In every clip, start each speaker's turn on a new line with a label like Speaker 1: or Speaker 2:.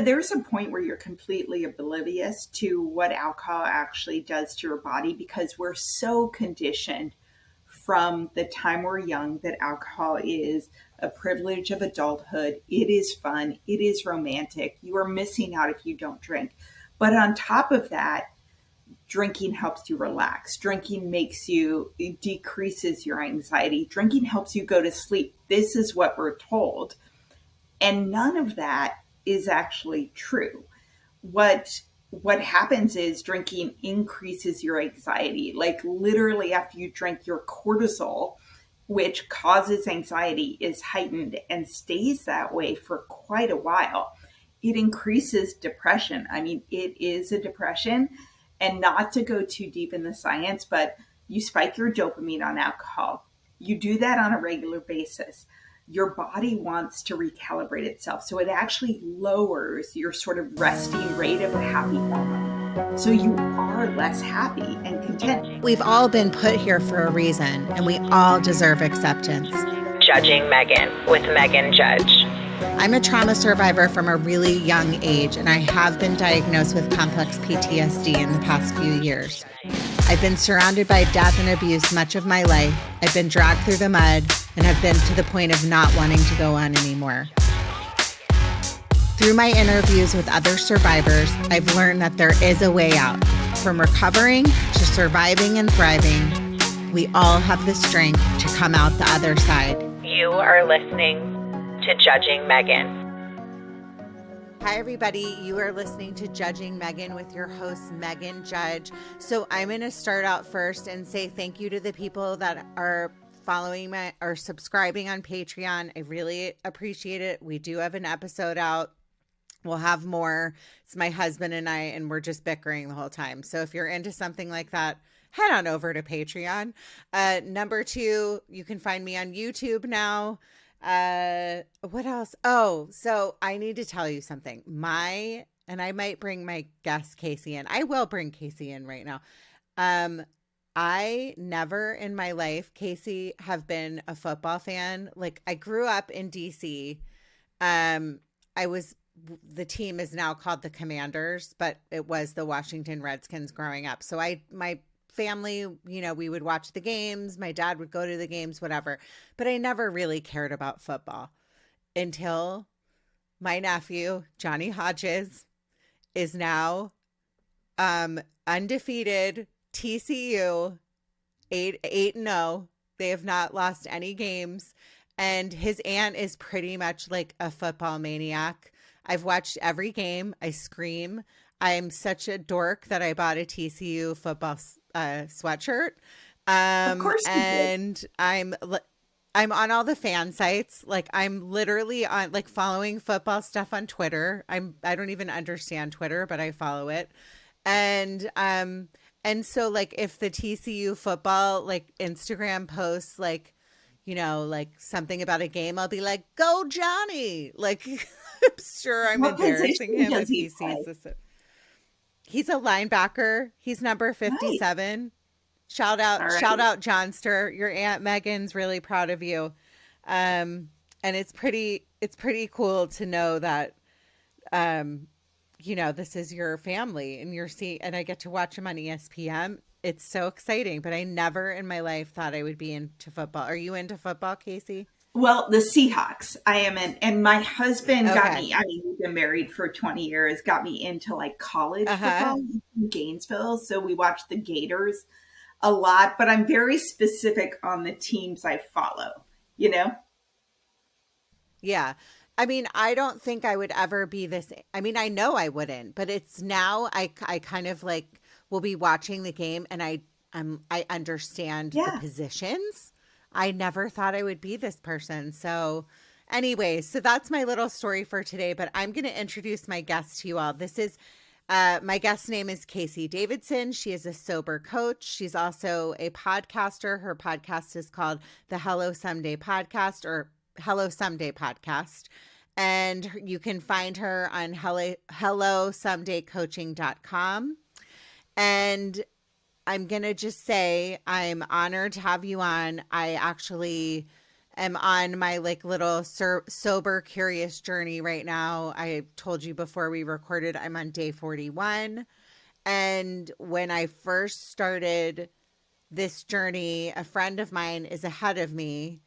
Speaker 1: there's a point where you're completely oblivious to what alcohol actually does to your body, because we're so conditioned from the time we're young that alcohol is a privilege of adulthood. It is fun. It is romantic. You are missing out if you don't drink. But on top of that, drinking helps you relax. Drinking it decreases your anxiety. Drinking helps you go to sleep. This is what we're told. And none of that is actually true. What happens is drinking increases your anxiety. Like literally after you drink, your cortisol, which causes anxiety, is heightened and stays that way for quite a while. It increases depression. I mean, it is a depression. And not to go too deep in the science, but you spike your dopamine on alcohol. You do that on a regular basis. Your body wants to recalibrate itself. So it actually lowers your sort of resting rate of the happy hormone. So you are less happy and content.
Speaker 2: We've all been put here for a reason, and we all deserve acceptance.
Speaker 3: Judging Meghan with Meghan Judge.
Speaker 2: I'm a trauma survivor from a really young age, and I have been diagnosed with complex PTSD in the past few years. I've been surrounded by death and abuse much of my life. I've been dragged through the mud and have been to the point of not wanting to go on anymore. Through my interviews with other survivors, I've learned that there is a way out. From recovering to surviving and thriving, we all have the strength to come out the other side.
Speaker 3: You are listening to Judging Meghan.
Speaker 2: Hi, everybody. You are listening to Judging Meghan with your host, Meghan Judge. So I'm going to start out first and say thank you to the people that are following or subscribing on Patreon. I really appreciate it. We do have an episode out. We'll have more. It's my husband and I, and we're just bickering the whole time. So if you're into something like that, head on over to Patreon. Number two, you can find me on YouTube now. What else? Oh, so I need to tell you something. And I might bring my guest Casey in. I will bring Casey in right now. I never in my life, Casey, have been a football fan. Like I grew up in DC. The team is now called the Commanders, but it was the Washington Redskins growing up. So my family, we would watch the games. My dad would go to the games, whatever. But I never really cared about football until my nephew, Johnny Hodges, is now undefeated TCU, 8-0. They have not lost any games. And his aunt is pretty much like a football maniac. I've watched every game. I scream. I'm such a dork that I bought a TCU football sweatshirt.
Speaker 1: Of course you
Speaker 2: and
Speaker 1: did.
Speaker 2: I'm on all the fan sites. Like I'm literally on like following football stuff on Twitter. I don't even understand Twitter, but I follow it. And so like if the TCU football like Instagram posts like something about a game, I'll be like, "Go Johnny!" Like I'm sure I'm embarrassing him if he sees this. He's a linebacker. He's number 57. Nice. Shout out Johnster. Your Aunt Megan's really proud of you. And it's pretty cool to know that, this is your family and I get to watch him on ESPN. It's so exciting, but I never in my life thought I would be into football. Are you into football, Casey?
Speaker 1: Well, the Seahawks, I am in, and my husband got me, we've been married for 20 years, got me into like college football in Gainesville. So we watched the Gators a lot, but I'm very specific on the teams I follow,
Speaker 2: Yeah. I mean, I don't think I would ever be this. I mean, I know I wouldn't, but it's now I kind of like will be watching the game and I understand the positions. I never thought I would be this person. So anyways, so that's my little story for today, but I'm going to introduce my guest to you all. This is my guest's name is Casey Davidson. She is a sober coach. She's also a podcaster. Her podcast is called the Hello Someday Podcast or Hello Someday Podcast. And you can find her on hellosomedaycoaching.com. And I'm going to just say I'm honored to have you on. I actually am on my like little sober curious journey right now. I told you before we recorded, I'm on day 41. And when I first started this journey, a friend of mine is ahead of me.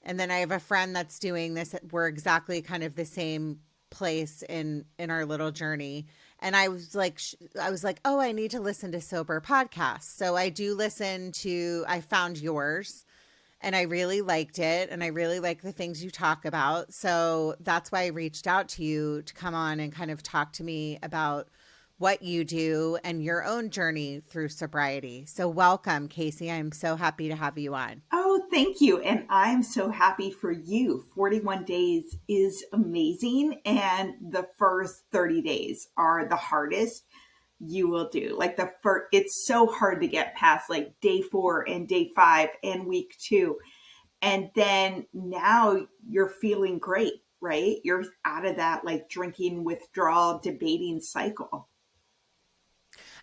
Speaker 2: And then I have a friend that's doing this. We're exactly kind of the same place in our little journey. And I was like, oh, I need to listen to sober podcasts. So I do listen to, I found yours and I really liked it. And I really like the things you talk about. So that's why I reached out to you to come on and kind of talk to me about what you do and your own journey through sobriety. So welcome, Casey. I'm so happy to have you on.
Speaker 1: Oh, thank you. And I'm so happy for you. 41 days is amazing. And the first 30 days are the hardest you will do. Like the first, it's so hard to get past like day 4 and day 5 and week 2. And then now you're feeling great, right? You're out of that like drinking withdrawal debating cycle.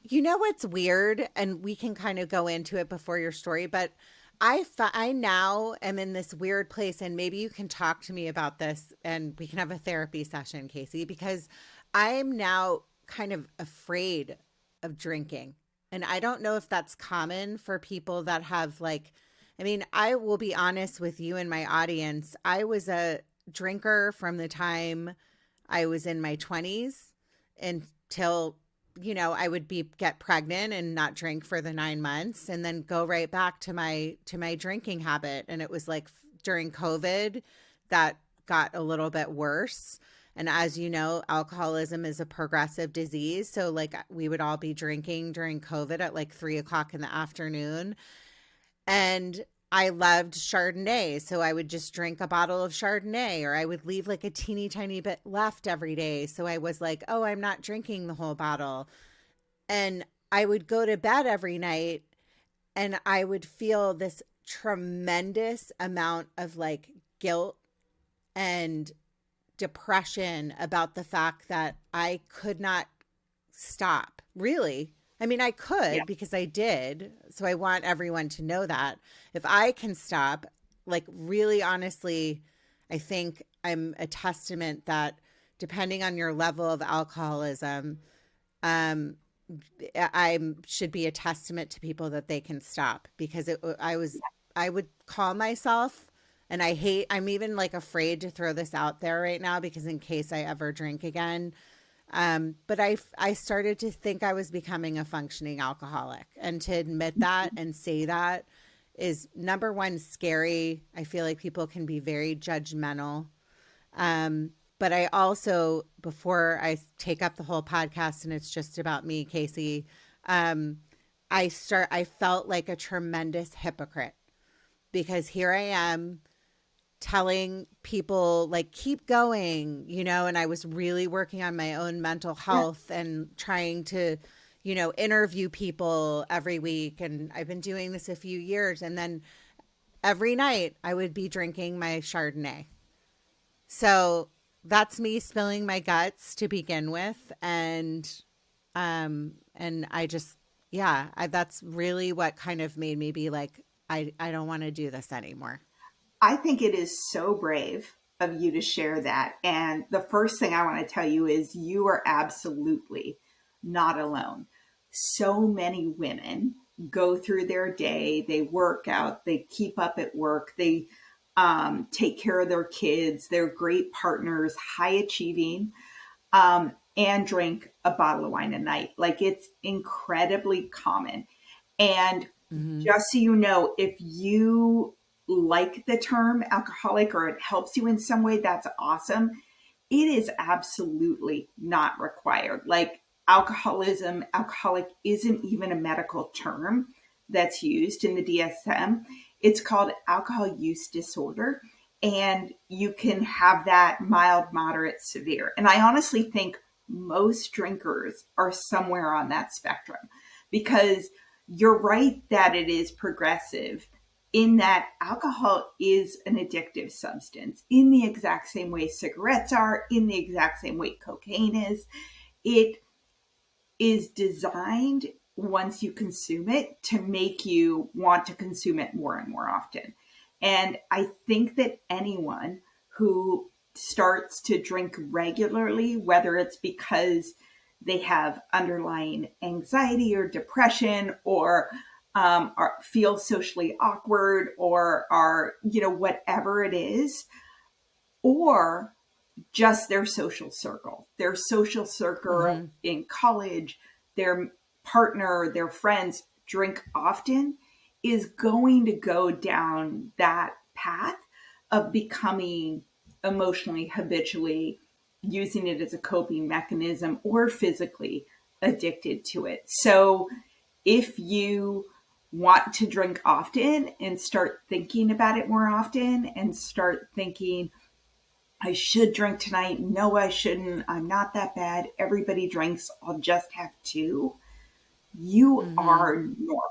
Speaker 2: You know what's weird, and we can kind of go into it before your story, but I now am in this weird place, and maybe you can talk to me about this, and we can have a therapy session, Casey, because I'm now kind of afraid of drinking, and I don't know if that's common for people that have like, I mean, I will be honest with you and my audience. I was a drinker from the time I was in my 20s until I would get pregnant and not drink for the 9 months and then go right back to my drinking habit. And it was like during COVID that got a little bit worse. And as you know, alcoholism is a progressive disease. So like we would all be drinking during COVID at like 3 o'clock in the afternoon. And I loved Chardonnay. So I would just drink a bottle of Chardonnay, or I would leave like a teeny tiny bit left every day. So I was like, oh, I'm not drinking the whole bottle. And I would go to bed every night and I would feel this tremendous amount of like guilt and depression about the fact that I could not stop, really. I mean, I could because I did. So I want everyone to know that if I can stop, like really honestly, I think I'm a testament that depending on your level of alcoholism, I should be a testament to people that they can stop, because I would call myself, and I'm even like afraid to throw this out there right now because in case I ever drink again. But I started to think I was becoming a functioning alcoholic, and to admit that and say that is, number one, scary. I feel like people can be very judgmental. But I also, before I take up the whole podcast and it's just about me, Casey, I felt like a tremendous hypocrite, because here I am telling people like, keep going, and I was really working on my own mental health and trying to, interview people every week. And I've been doing this a few years. And then every night I would be drinking my Chardonnay. So that's me spilling my guts to begin with. And I just, that's really what kind of made me be like, I don't want to do this anymore.
Speaker 1: I think it is so brave of you to share that. And the first thing I want to tell you is you are absolutely not alone. So many women go through their day, they work out, they keep up at work, they take care of their kids, they're great partners, high achieving, and drink a bottle of wine a night. Like, it's incredibly common. And just so you know, if you like the term alcoholic or it helps you in some way, that's awesome. It is absolutely not required. Like, alcoholic isn't even a medical term that's used in the DSM. It's called alcohol use disorder. And you can have that mild, moderate, severe. And I honestly think most drinkers are somewhere on that spectrum, because you're right that it is progressive, in that alcohol is an addictive substance in the exact same way cigarettes are, in the exact same way cocaine is. It is designed, once you consume it, to make you want to consume it more and more often. And I think that anyone who starts to drink regularly, whether it's because they have underlying anxiety or depression, or feel socially awkward, or are, whatever it is, or just their social circle in college, their partner, their friends drink often, is going to go down that path of becoming emotionally habitually using it as a coping mechanism or physically addicted to it. So if you want to drink often and start thinking about it more often and start thinking, I should drink tonight. No, I shouldn't. I'm not that bad. Everybody drinks. I'll just have two. You are normal.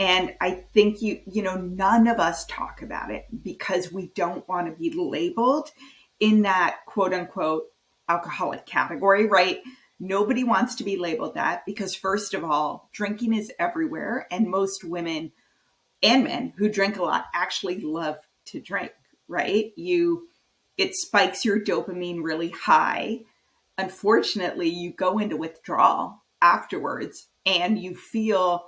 Speaker 1: And I think none of us talk about it because we don't want to be labeled in that quote unquote alcoholic category, right? Nobody wants to be labeled that because, first of all, drinking is everywhere. And most women and men who drink a lot actually love to drink, right? It spikes your dopamine really high. Unfortunately, you go into withdrawal afterwards and you feel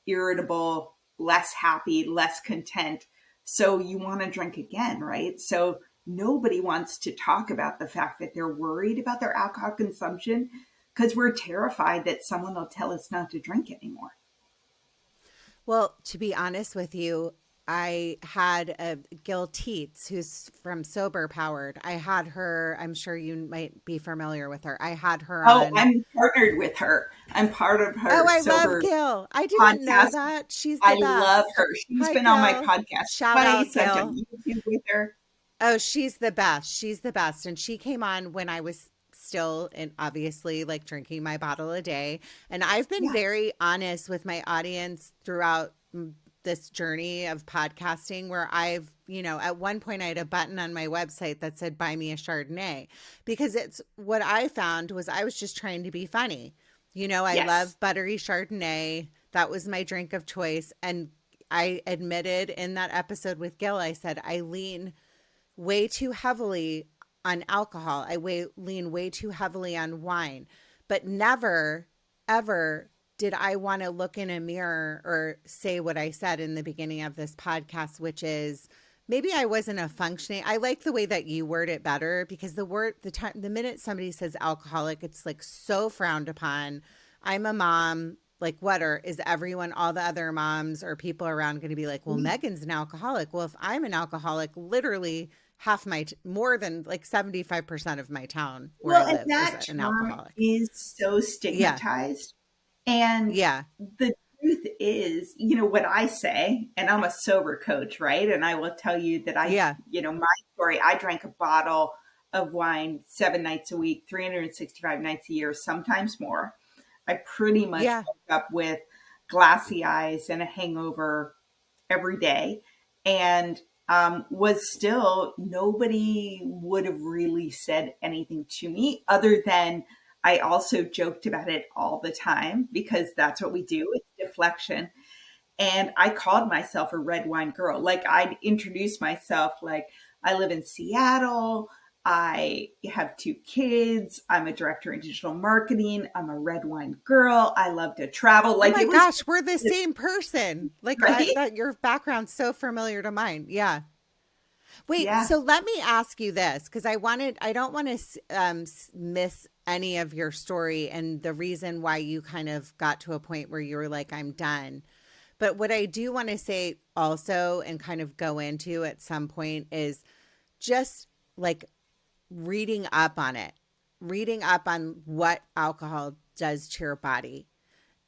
Speaker 1: irritable, less happy, less content. So you want to drink again, right? So nobody wants to talk about the fact that they're worried about their alcohol consumption because we're terrified that someone will tell us not to drink anymore.
Speaker 2: Well, to be honest with you, I had a Gil Teets, who's from Sober Powered. I had her. I'm sure you might be familiar with her. I had her on.
Speaker 1: I'm partnered with her. I'm part of her.
Speaker 2: Oh, I
Speaker 1: Sober
Speaker 2: love Gil. I didn't know that. She's the
Speaker 1: I
Speaker 2: best.
Speaker 1: love her. She's been on my podcast.
Speaker 2: Shout out,
Speaker 1: I've
Speaker 2: Gil.
Speaker 1: done YouTube with her.
Speaker 2: Oh, she's the best. She's the best. And she came on when I was still, and obviously, like drinking my bottle a day. And I've been very honest with my audience throughout this journey of podcasting, where I've, at one point I had a button on my website that said, buy me a Chardonnay, because it's what I found was I was just trying to be funny. I love buttery Chardonnay. That was my drink of choice. And I admitted in that episode with Gil, I said, I lean way too heavily on alcohol. I lean way too heavily on wine, but never, ever did I want to look in a mirror or say what I said in the beginning of this podcast, which is maybe I wasn't a functioning. I like the way that you word it better, because the minute somebody says alcoholic, it's like so frowned upon. I'm a mom. Like, is everyone, all the other moms or people around going to be like, well, Meghan's an alcoholic. Well, if I'm an alcoholic, literally more than like 75% of my town where I live is an alcoholic.
Speaker 1: Is so stigmatized. And the truth is, what I say, and I'm a sober coach, right? And I will tell you that my story, I drank a bottle of wine 7 nights a week, 365 nights a year, sometimes more. I pretty much woke up with glassy eyes and a hangover every day. And nobody would have really said anything to me other than I also joked about it all the time because that's what we do. It's deflection. And I called myself a red wine girl. Like, I'd introduce myself like, I live in Seattle. I have 2 kids. I'm a director in digital marketing. I'm a red wine girl. I love to travel. Like,
Speaker 2: oh my gosh, we're the same person. Like,
Speaker 1: right?
Speaker 2: your background's so familiar to mine. Yeah. Wait, so let me ask you this, because I don't want to miss any of your story and the reason why you kind of got to a point where you were like, I'm done. But what I do want to say also and kind of go into at some point is just like reading up on what alcohol does to your body.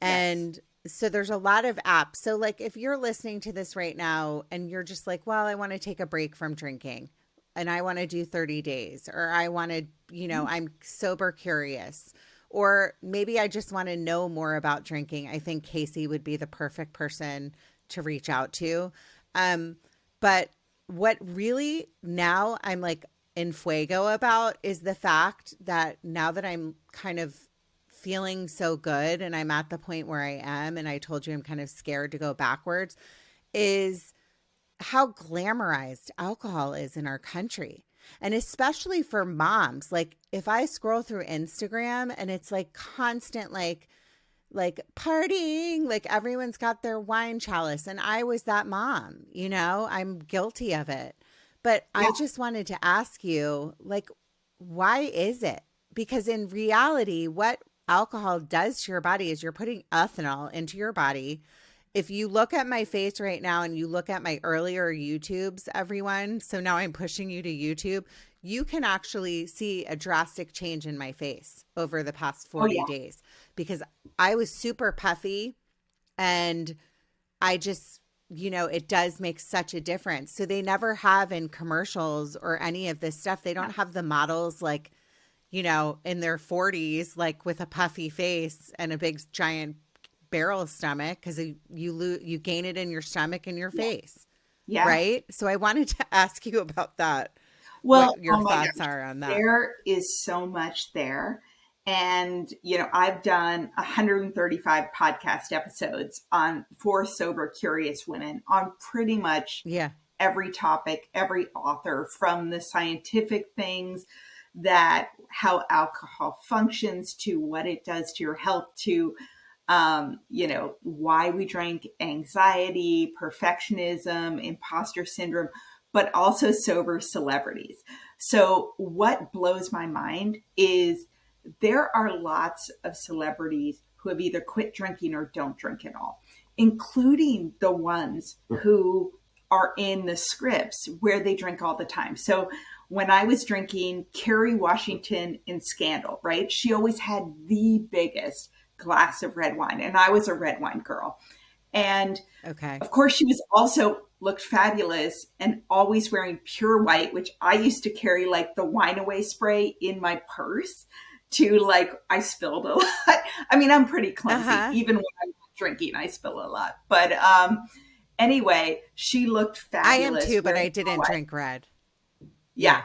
Speaker 2: And so there's a lot of apps. So like if you're listening to this right now and you're just like, well, I want to take a break from drinking and I want to do 30 days, or I want to, I'm sober curious, or maybe I just want to know more about drinking. I think Casey would be the perfect person to reach out to. But what really now I'm like in fuego about is the fact that now that I'm kind of feeling so good and I'm at the point where I am, and I told you I'm kind of scared to go backwards, is how glamorized alcohol is in our country. And especially for moms, like if I scroll through Instagram and it's like constant, like partying, like everyone's got their wine chalice. And I was that mom, I'm guilty of it. But
Speaker 1: Yeah.
Speaker 2: I just wanted to ask you, like, why is it? Because in reality, what alcohol does to your body is you're putting ethanol into your body. If you look at my face right now and you look at my earlier YouTubes, everyone, so now I'm pushing you to YouTube, you can actually see a drastic change in my face over the past 40 days because I was super puffy and I just, it does make such a difference. So they never have in commercials or any of this stuff, they don't have the models like, in their 40s, like with a puffy face and a big giant barrel stomach because you gain it in your stomach and your face.
Speaker 1: Yeah.
Speaker 2: Right. So I wanted to ask you about that.
Speaker 1: Well,
Speaker 2: what your thoughts are on that.
Speaker 1: There is so much there. And, I've done 135 podcast episodes for sober, curious women on pretty much every topic, every author, from the scientific things that how alcohol functions to what it does to your health to why we drink, anxiety, perfectionism, imposter syndrome, but also sober celebrities. So what blows my mind is there are lots of celebrities who have either quit drinking or don't drink at all, including the ones who are in the scripts where they drink all the time. So when I was drinking, Kerry Washington in Scandal, right? She always had the biggest glass of red wine, and I was a red wine girl. And of course, she was also looked fabulous and always wearing pure white, which I used to carry like the wine away spray in my purse to I spilled a lot. I mean, I'm pretty clumsy. Even when I'm drinking, I spill a lot. But anyway, she looked fabulous.
Speaker 2: I am too, but I didn't drink red.
Speaker 1: Yeah.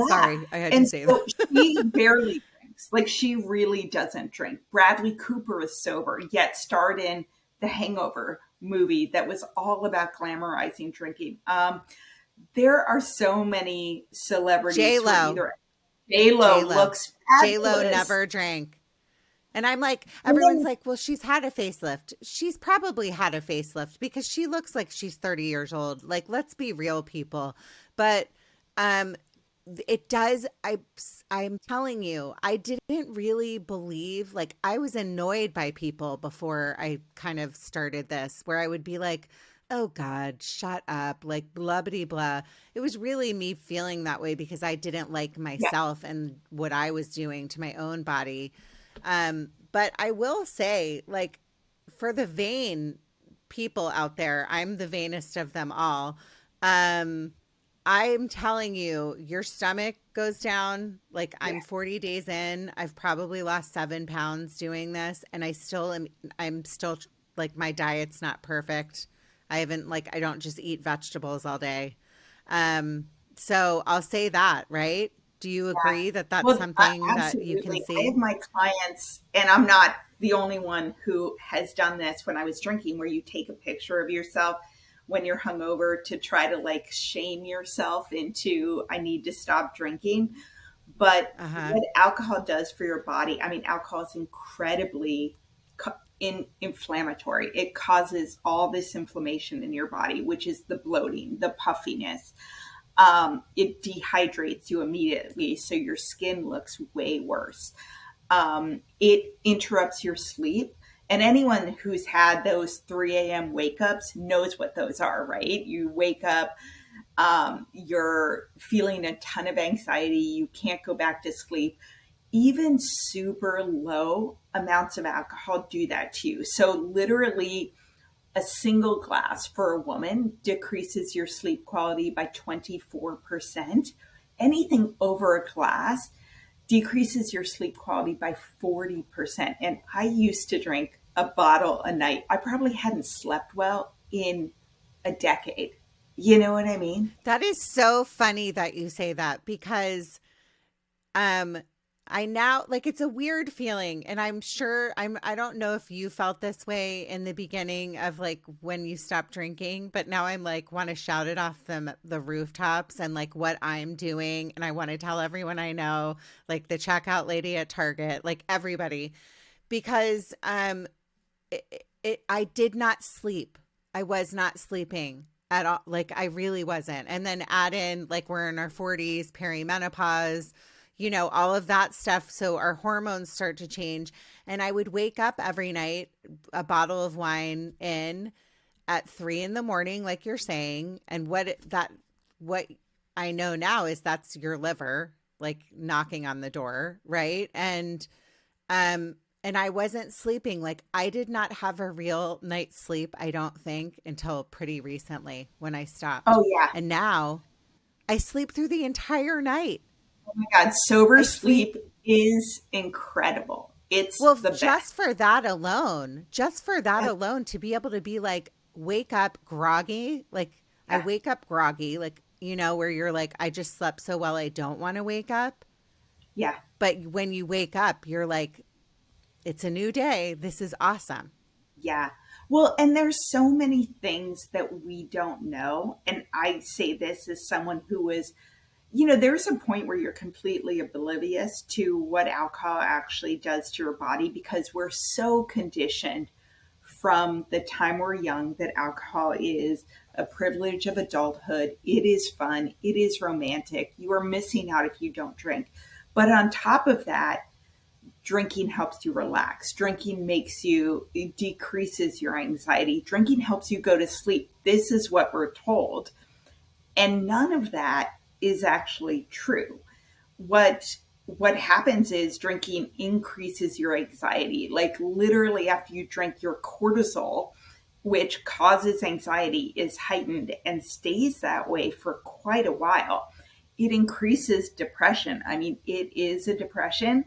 Speaker 2: Sorry, I had to say that.
Speaker 1: She barely drinks. Like, she really doesn't drink. Bradley Cooper is sober, yet starred in the Hangover movie that was all about glamorizing drinking. There are so many celebrities.
Speaker 2: J-Lo.
Speaker 1: J-Lo looks fabulous.
Speaker 2: J-Lo never drank. And I'm like, everyone's like, well, she's had a facelift. She's probably had a facelift because she looks like she's 30 years old. Like, let's be real, people. But it does. I'm telling you, I didn't really believe, like, I was annoyed by people before I kind of started this, where I would be like, oh God, shut up, like blah, blah, blah. It was really me feeling that way because I didn't like myself and what I was doing to my own body. But I will say, like, for the vain people out there, I'm the vainest of them all. I'm telling you, your stomach goes down. Like, I'm 40 days in. I've probably lost 7 pounds doing this. And I'm still like, my diet's not perfect. I don't just eat vegetables all day. So I'll say that, right? Do you agree that that's something that you can see?
Speaker 1: I have my clients, and I'm not the only one who has done this when I was drinking, where you take a picture of yourself when you're hungover to try to like shame yourself into, I need to stop drinking. But what alcohol does for your body, I mean, alcohol is incredibly inflammatory. It causes all this inflammation in your body, which is the bloating, the puffiness. It dehydrates you immediately, so your skin looks way worse. It interrupts your sleep. And anyone who's had those 3 a.m. wake ups knows what those are, right? You wake up, you're feeling a ton of anxiety. You can't go back to sleep. Even super low amounts of alcohol do that to you. So literally, a single glass for a woman decreases your sleep quality by 24%. Anything over a glass decreases your sleep quality by 40%. And I used to drink a bottle a night. I probably hadn't slept well in a decade. You know what I mean?
Speaker 2: That is so funny that you say that, because I now like it's a weird feeling, and I'm sure I don't know if you felt this way in the beginning of like when you stopped drinking, but now I'm like want to shout it off the rooftops and like what I'm doing, and I want to tell everyone I know, like the checkout lady at Target, like everybody, because I did not sleep. I was not sleeping at all. Like I really wasn't. And then add in like we're in our 40s, perimenopause, all of that stuff. So our hormones start to change. And I would wake up every night, a bottle of wine in at 3 a.m, like you're saying. And what I know now is that's your liver, like knocking on the door. Right. And I wasn't sleeping. Like I did not have a real night's sleep, I don't think, until pretty recently when I stopped.
Speaker 1: Oh, yeah.
Speaker 2: And now I sleep through the entire night.
Speaker 1: Oh my God. Sober
Speaker 2: I sleep
Speaker 1: sleep is incredible. It's
Speaker 2: Well,
Speaker 1: the
Speaker 2: just
Speaker 1: best.
Speaker 2: for that alone, to be able to be like, wake up groggy, like I
Speaker 1: Yeah.
Speaker 2: wake up groggy, like, where you're like, I just slept so well, I don't want to wake up.
Speaker 1: Yeah.
Speaker 2: But when you wake up, you're like, it's a new day. This is awesome.
Speaker 1: Yeah. Well, and there's so many things that we don't know. And I say this as someone who was, there's a point where you're completely oblivious to what alcohol actually does to your body because we're so conditioned from the time we're young that alcohol is a privilege of adulthood. It is fun. It is romantic. You are missing out if you don't drink. But on top of that, drinking helps you relax. Drinking it decreases your anxiety. Drinking helps you go to sleep. This is what we're told. And none of that is actually true. What happens is drinking increases your anxiety. Like literally after you drink, your cortisol, which causes anxiety, is heightened and stays that way for quite a while. It increases depression. I mean, it is a depression.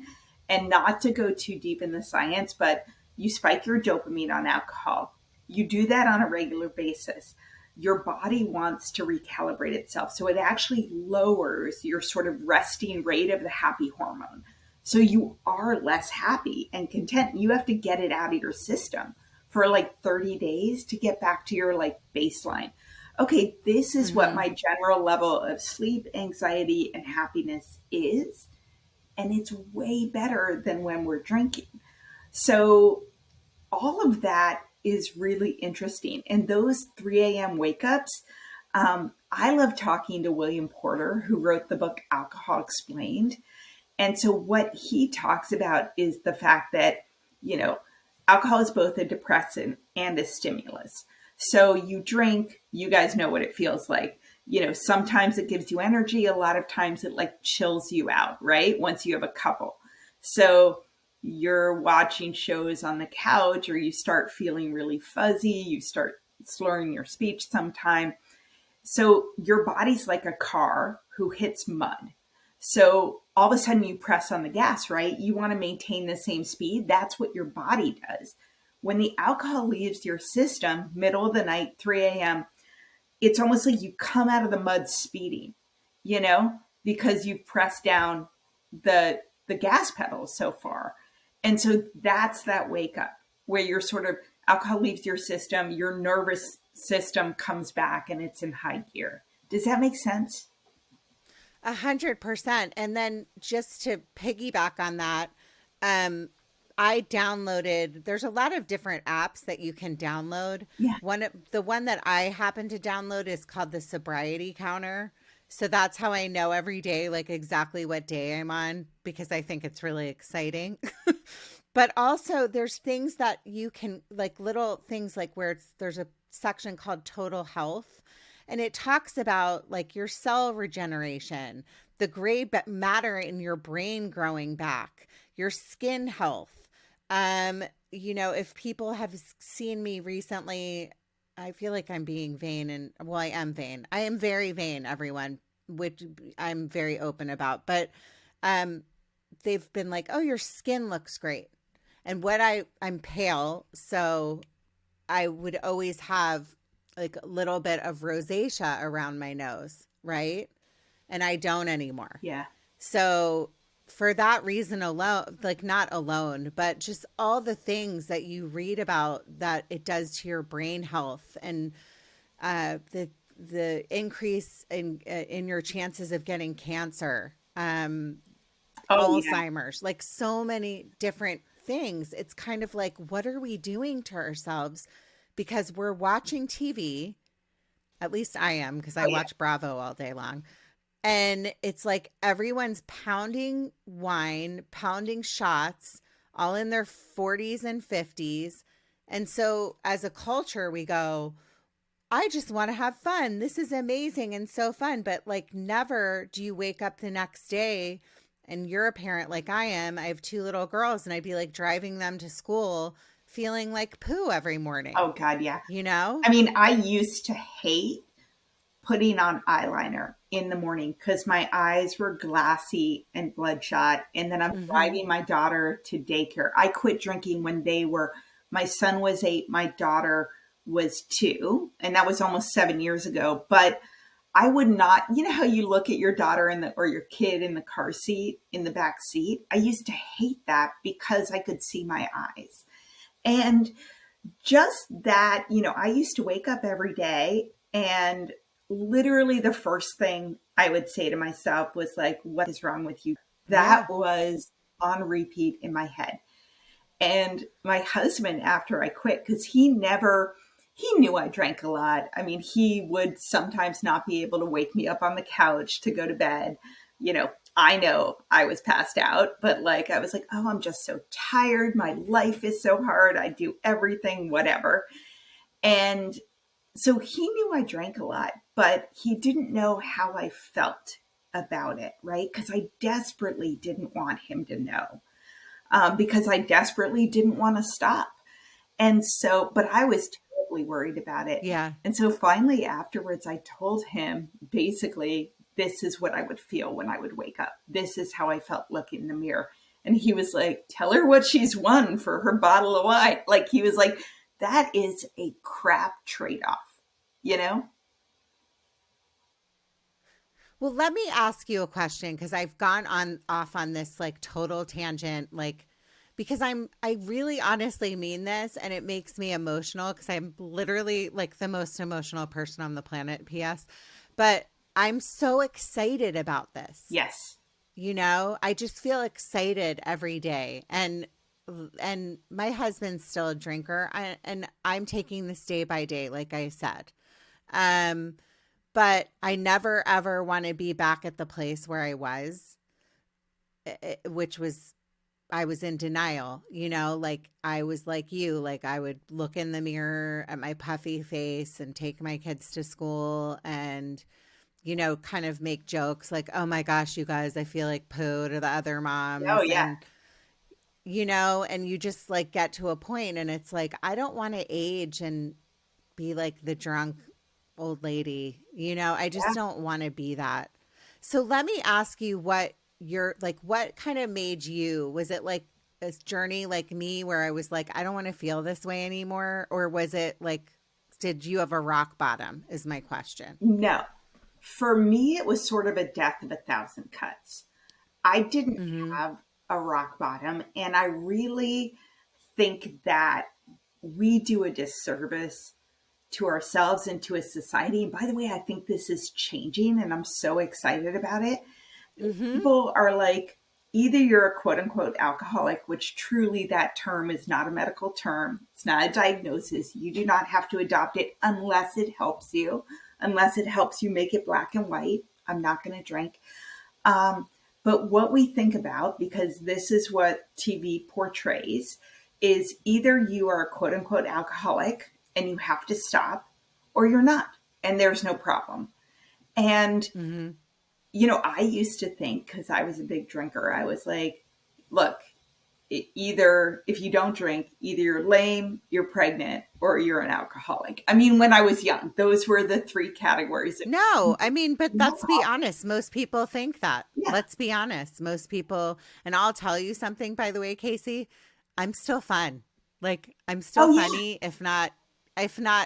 Speaker 1: And not to go too deep in the science, but you spike your dopamine on alcohol. You do that on a regular basis. Your body wants to recalibrate itself. So it actually lowers your sort of resting rate of the happy hormone. So you are less happy and content. You have to get it out of your system for like 30 days to get back to your like baseline. Okay, this is what
Speaker 2: Mm-hmm.
Speaker 1: my general level of sleep, anxiety, and happiness is. And it's way better than when we're drinking. So all of that is really interesting. And those 3 a.m. wake ups, I love talking to William Porter, who wrote the book Alcohol Explained. And so what he talks about is the fact that, alcohol is both a depressant and a stimulus. So you drink, you guys know what it feels like. Sometimes it gives you energy. A lot of times it like chills you out, right? Once you have a couple. So you're watching shows on the couch or you start feeling really fuzzy. You start slurring your speech sometime. So your body's like a car who hits mud. So all of a sudden you press on the gas, right? You want to maintain the same speed. That's what your body does. When the alcohol leaves your system, middle of the night, 3 a.m., it's almost like you come out of the mud speeding, because you've pressed down the gas pedal so far. And so that's that wake up where you're sort of alcohol leaves your system, your nervous system comes back and it's in high gear. Does that make sense?
Speaker 2: 100%. And then just to piggyback on that, I downloaded, there's a lot of different apps that you can download.
Speaker 1: Yeah.
Speaker 2: The one that I happen to download is called the Sobriety Counter. So that's how I know every day, like exactly what day I'm on, because I think it's really exciting. But also there's things that you can, like little things like there's a section called Total Health. And it talks about like your cell regeneration, the gray matter in your brain growing back, your skin health. If people have seen me recently, I feel like I'm being vain I am vain. I am very vain, everyone, which I'm very open about, but, they've been like, oh, your skin looks great. And I'm pale. So I would always have like a little bit of rosacea around my nose. Right. And I don't anymore.
Speaker 1: Yeah.
Speaker 2: So for that reason alone, like not alone, but just all the things that you read about that it does to your brain health, and the increase in your chances of getting cancer,
Speaker 1: Oh, yeah.
Speaker 2: Alzheimer's, like so many different things. It's kind of like, what are we doing to ourselves? Because we're watching TV. At least I am, because I
Speaker 1: Oh, yeah.
Speaker 2: watch Bravo all day long. And it's like everyone's pounding wine, pounding shots, all in their 40s and 50s. And so as a culture, we go, I just want to have fun. This is amazing and so fun. But like, never do you wake up the next day, and you're a parent like I am. I have two little girls, and I'd be like driving them to school feeling like poo every morning,
Speaker 1: Oh, God, yeah.
Speaker 2: you know?
Speaker 1: I mean, I used to hate putting on eyeliner in the morning because my eyes were glassy and bloodshot. And then I'm
Speaker 2: Mm-hmm.
Speaker 1: driving my daughter to daycare. I quit drinking when my son was 8, my daughter was 2, and that was almost 7 years ago. But I would not, you know how you look at your daughter or your kid in the car seat, in the back seat? I used to hate that because I could see my eyes. And just that, I used to wake up every day, and literally the first thing I would say to myself was like, what is wrong with you?
Speaker 2: Yeah.
Speaker 1: That was on repeat in my head. And my husband, after I quit, because he knew I drank a lot. I mean, he would sometimes not be able to wake me up on the couch to go to bed. I know I was passed out, but like, I was like, oh, I'm just so tired. My life is so hard. I do everything, whatever. And so he knew I drank a lot, but he didn't know how I felt about it, right? Because I desperately didn't want him to know, because I desperately didn't want to stop. And so, but I was terribly worried about it.
Speaker 2: Yeah.
Speaker 1: And so finally afterwards, I told him basically, this is what I would feel when I would wake up. This is how I felt looking in the mirror. And he was like, tell her what she's won for her bottle of wine. Like, he was like, that is a crap trade-off, you know?
Speaker 2: Well, let me ask you a question, because I've gone on off on this like total tangent, like because I really honestly mean this, and it makes me emotional because I'm literally like the most emotional person on the planet, PS. But I'm so excited about this.
Speaker 1: Yes.
Speaker 2: I just feel excited every day. And my husband's still a drinker, and I'm taking this day by day, like I said. Um but I never ever want to be back at the place where I was, which was, I was in denial, like I was like you, like I would look in the mirror at my puffy face and take my kids to school and, kind of make jokes like, oh my gosh, you guys, I feel like poo to the other
Speaker 1: Oh,
Speaker 2: moms.
Speaker 1: yeah.
Speaker 2: And you just like get to a point and it's like, I don't want to age and be like the drunk old lady. I just
Speaker 1: Yeah.
Speaker 2: don't want to be that. So let me ask you, what kind of made you, was it like a journey like me where I was like, I don't want to feel this way anymore? Or was it like, did you have a rock bottom is my question.
Speaker 1: No. For me, it was sort of a death of a thousand cuts. I didn't
Speaker 2: Mm-hmm.
Speaker 1: have a rock bottom. And I really think that we do a disservice to ourselves and to a society. And by the way, I think this is changing and I'm so excited about it.
Speaker 2: Mm-hmm.
Speaker 1: People are like, either you're a quote unquote alcoholic, which truly that term is not a medical term. It's not a diagnosis. You do not have to adopt it unless it helps you, make it black and white. I'm not going to drink. But what we think about, because this is what TV portrays, is either you are a quote unquote alcoholic and you have to stop, or you're not, and there's no problem. And,
Speaker 2: Mm-hmm.
Speaker 1: I used to think, because I was a big drinker, I was like, look, either if you don't drink, either you're lame, you're pregnant, or you're an alcoholic. I mean, when I was young, those were the 3 categories.
Speaker 2: No, I mean, but
Speaker 1: No
Speaker 2: let's be
Speaker 1: problem.
Speaker 2: honest. Most people think that.
Speaker 1: Yeah.
Speaker 2: Let's be honest. Most people, and I'll tell you something, by the way, Casey, I'm still fun. Like, I'm still
Speaker 1: Oh, yeah.
Speaker 2: funny. If not,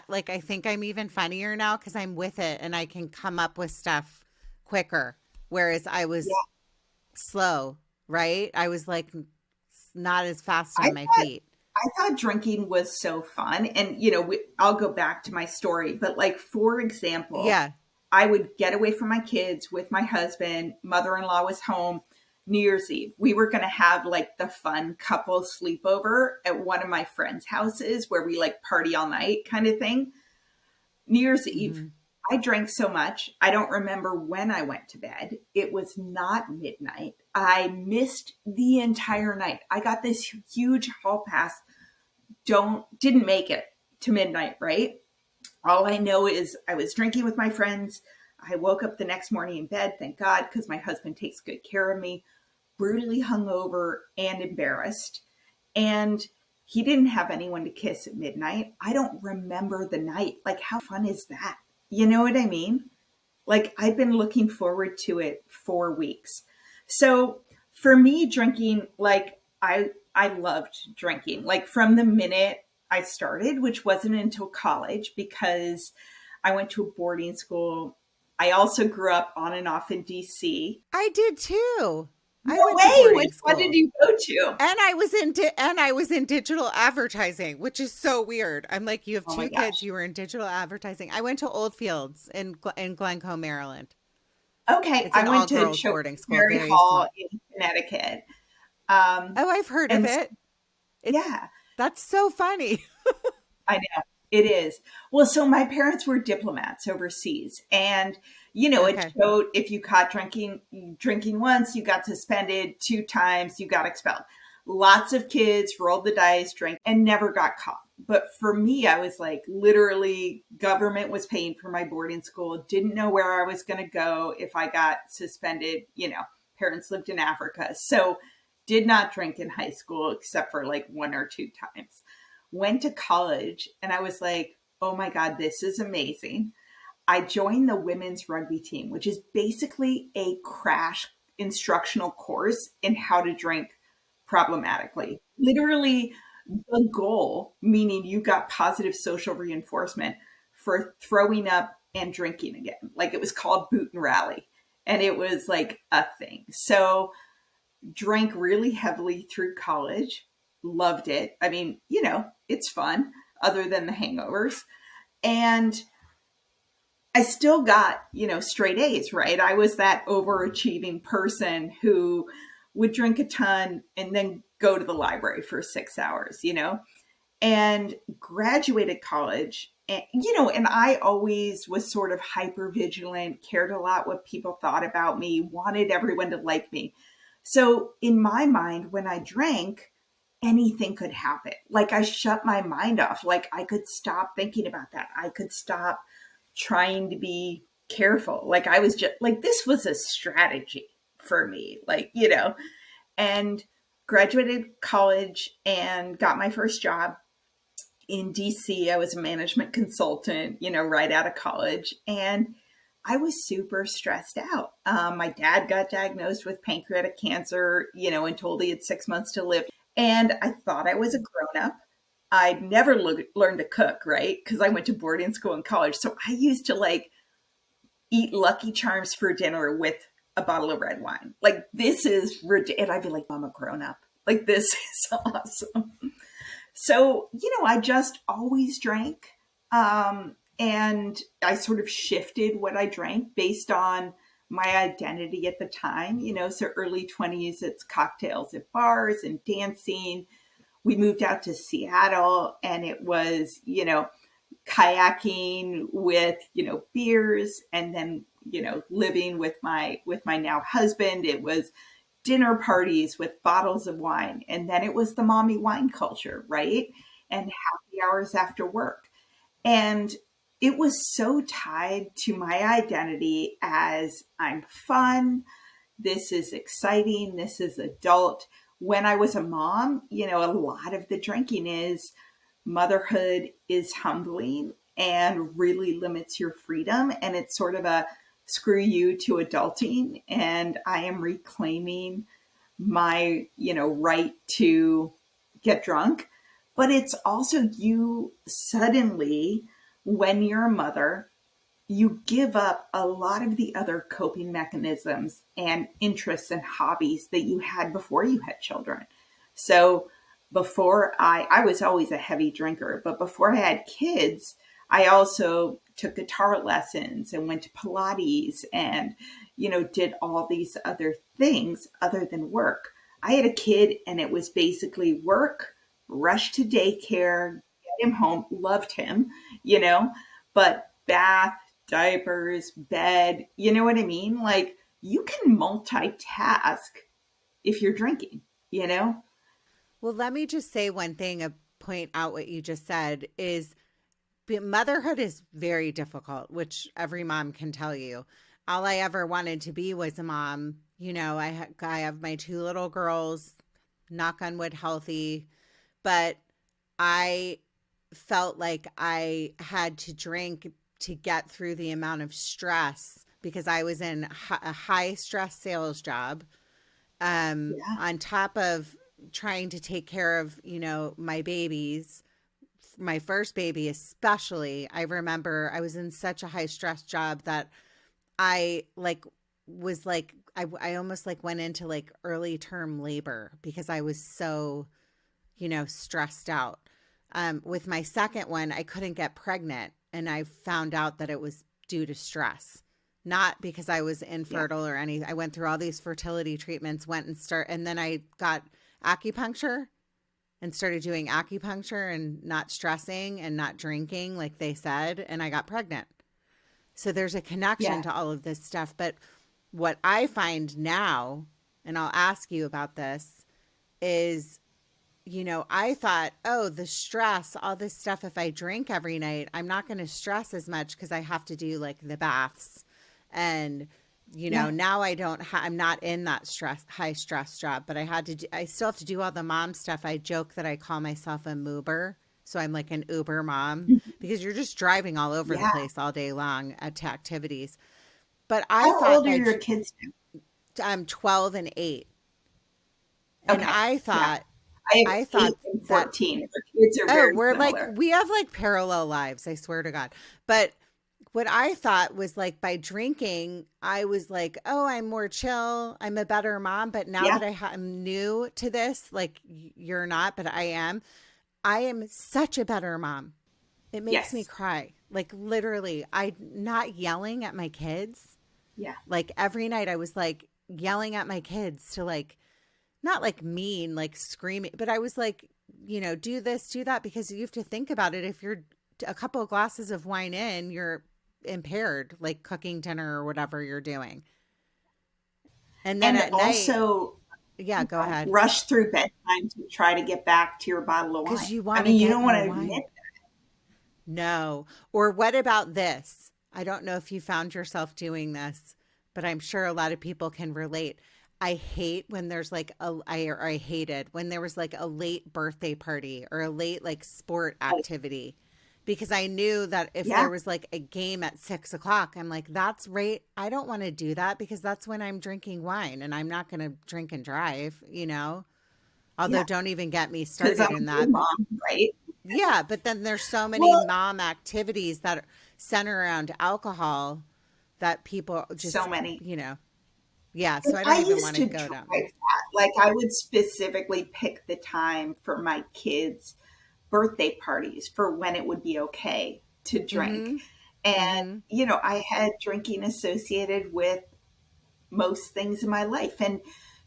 Speaker 2: like, I think I'm even funnier now because I'm with it and I can come up with stuff quicker. Whereas I was
Speaker 1: Yeah.
Speaker 2: slow, right? I was like not as fast
Speaker 1: I
Speaker 2: on my feet.
Speaker 1: I thought drinking was so fun. And, you know, I'll go back to my story. But, like, for example,
Speaker 2: Yeah.
Speaker 1: I would get away from my kids with my husband. Mother-in-law was home. New Year's Eve, we were going to have like the fun couple sleepover at one of my friends' houses where we like party all night kind of thing. New Year's Eve,
Speaker 2: Mm-hmm.
Speaker 1: I drank so much. I don't remember when I went to bed. It was not midnight. I missed the entire night. I got this huge hall pass. Didn't make it to midnight, right? All I know is I was drinking with my friends. I woke up the next morning in bed, thank God, because my husband takes good care of me, brutally hungover and embarrassed. And he didn't have anyone to kiss at midnight. I don't remember the night. Like, how fun is that? You know what I mean? Like, I've been looking forward to it for weeks. So for me, drinking, like, I loved drinking. Like, from the minute I started, which wasn't until college because I went to a boarding school. I also grew up on and off in DC.
Speaker 2: I did too.
Speaker 1: No
Speaker 2: I went to
Speaker 1: way. Which
Speaker 2: boarding
Speaker 1: one did
Speaker 2: school.
Speaker 1: you go to?
Speaker 2: And I was in digital advertising, which is so weird. I'm like, you have
Speaker 1: Oh my
Speaker 2: two kids,
Speaker 1: gosh.
Speaker 2: you were in digital advertising. I went to Oldfields in Glencoe, Maryland.
Speaker 1: Okay,
Speaker 2: It's
Speaker 1: I
Speaker 2: an
Speaker 1: went
Speaker 2: all
Speaker 1: to
Speaker 2: girls boarding school,
Speaker 1: Chokeberry
Speaker 2: very
Speaker 1: Hall
Speaker 2: small.
Speaker 1: in Connecticut. Um,
Speaker 2: Oh, I've heard of
Speaker 1: and
Speaker 2: it. It's
Speaker 1: yeah,
Speaker 2: That's so funny.
Speaker 1: I know it is. Well, so my parents were diplomats overseas, and you know, it
Speaker 2: Okay.
Speaker 1: showed if you caught drinking once, you got suspended, two times, you got expelled. Lots of kids rolled the dice, drank, and never got caught. But for me, I was like, literally, government was paying for my boarding school. Didn't know where I was going to go if I got suspended. You know, parents lived in Africa, so did not drink in high school except for like one or two times. Went to college and I was like, oh my God, this is amazing. I joined the women's rugby team, which is basically a crash instructional course in how to drink problematically. Literally, the goal, meaning you got positive social reinforcement for throwing up and drinking again. Like, it was called Boot and Rally, and it was like a thing. So, drank really heavily through college, loved it. I mean, you know, it's fun other than the hangovers. And I still got, you know, straight A's, right? I was that overachieving person who would drink a ton and then go to the library for 6 hours, you know, and graduated college. And, you know, and I always was sort of hyper vigilant, cared a lot what people thought about me, wanted everyone to like me. So in my mind, when I drank, anything could happen. Like, I shut my mind off. Like, I could stop thinking about that. I could stop trying to be careful. Like, I was just like, this was a strategy for me, like, you know, and graduated college and got my first job in DC. I was a management consultant, you know, right out of college. And I was super stressed out. My dad got diagnosed with pancreatic cancer, you know, and told he had 6 months to live. And I thought I was a grown up. I'd never learned to cook, right? Because I went to boarding school in college. So I used to like eat Lucky Charms for dinner with a bottle of red wine. Like, this is ridiculous. And I'd be like, I'm a grown up. Like, this is awesome. So, you know, I just always drank. And I sort of shifted what I drank based on my identity at the time, you know, so early 20s, it's cocktails at bars and dancing. We moved out to Seattle and it was, you know, kayaking with, you know, beers, and then, you know, living with my now husband. It was dinner parties with bottles of wine. And then it was the mommy wine culture, right? And happy hours after work. And it was so tied to my identity as I'm fun, this is exciting, this is adult. When I was a mom, you know, a lot of the drinking is motherhood is humbling and really limits your freedom. And it's sort of a screw you to adulting. And I am reclaiming my, you know, right to get drunk. But it's also you suddenly, when you're a mother, you give up a lot of the other coping mechanisms and interests and hobbies that you had before you had children. So before I was always a heavy drinker, but before I had kids, I also took guitar lessons and went to Pilates and, did all these other things other than work. I had a kid and it was basically work, rush to daycare, get him home, loved him, but bath, diapers, bed, you know what I mean? Like you can multitask if you're drinking, you know?
Speaker 2: Well, let me just say one thing, point out what you just said is motherhood is very difficult, which every mom can tell you. All I ever wanted to be was a mom. I have my 2 little girls, knock on wood, healthy, but I felt like I had to drink to get through the amount of stress because I was in a high stress sales job. On top of trying to take care of, my babies, my first baby especially. I remember I was in such a high stress job that I I almost went into early term labor because I was so, stressed out. With my second one, I couldn't get pregnant and I found out that it was due to stress. Not because I was infertile or anything. I went through all these fertility treatments, and then I got acupuncture and started doing acupuncture and not stressing and not drinking like they said, and I got pregnant. So there's a connection to all of this stuff. But what I find now, and I'll ask you about this, is, I thought, oh, the stress, all this stuff, if I drink every night, I'm not going to stress as much because I have to do the baths. And, now I'm not in that high stress job, but I still have to do all the mom stuff. I joke that I call myself a moober. So I'm like an Uber mom because you're just driving all over the place all day long to activities. But
Speaker 1: How old are your kids now?
Speaker 2: I'm 12 and 8.
Speaker 1: Okay.
Speaker 2: And I thought,
Speaker 1: I thought 8 and 14. Our kids are very similar.
Speaker 2: We have parallel lives, I swear to God. But what I thought was by drinking, I was oh, I'm more chill. I'm a better mom. But now that I'm new to this, you're not, but I am such a better mom. It makes me cry. Literally, I'm not yelling at my kids.
Speaker 1: Yeah.
Speaker 2: Every night I was yelling at my kids to not mean, screaming, but I was do this, do that, because you have to think about it. If you're a couple of glasses of wine in, you're impaired, cooking dinner or whatever you're doing. And then at
Speaker 1: also,
Speaker 2: night, go ahead.
Speaker 1: Rush through bedtime to try to get back to your bottle of wine.
Speaker 2: Because you want
Speaker 1: you don't want to admit that.
Speaker 2: No. Or what about this? I don't know if you found yourself doing this, but I'm sure a lot of people can relate. I hate when there's I hated when there was a late birthday party or a late sport activity, because I knew that if there was a game at 6 o'clock, I'm that's right. I don't want to do that because that's when I'm drinking wine and I'm not going to drink and drive, although don't even get me started in that.
Speaker 1: Mom, right?
Speaker 2: Yeah. But then there's so many mom activities that center around alcohol that people just,
Speaker 1: so many,
Speaker 2: Yeah, so I don't even want to go down.
Speaker 1: I would specifically pick the time for my kids' birthday parties for when it would be okay to drink. And, I had drinking associated with most things in my life. And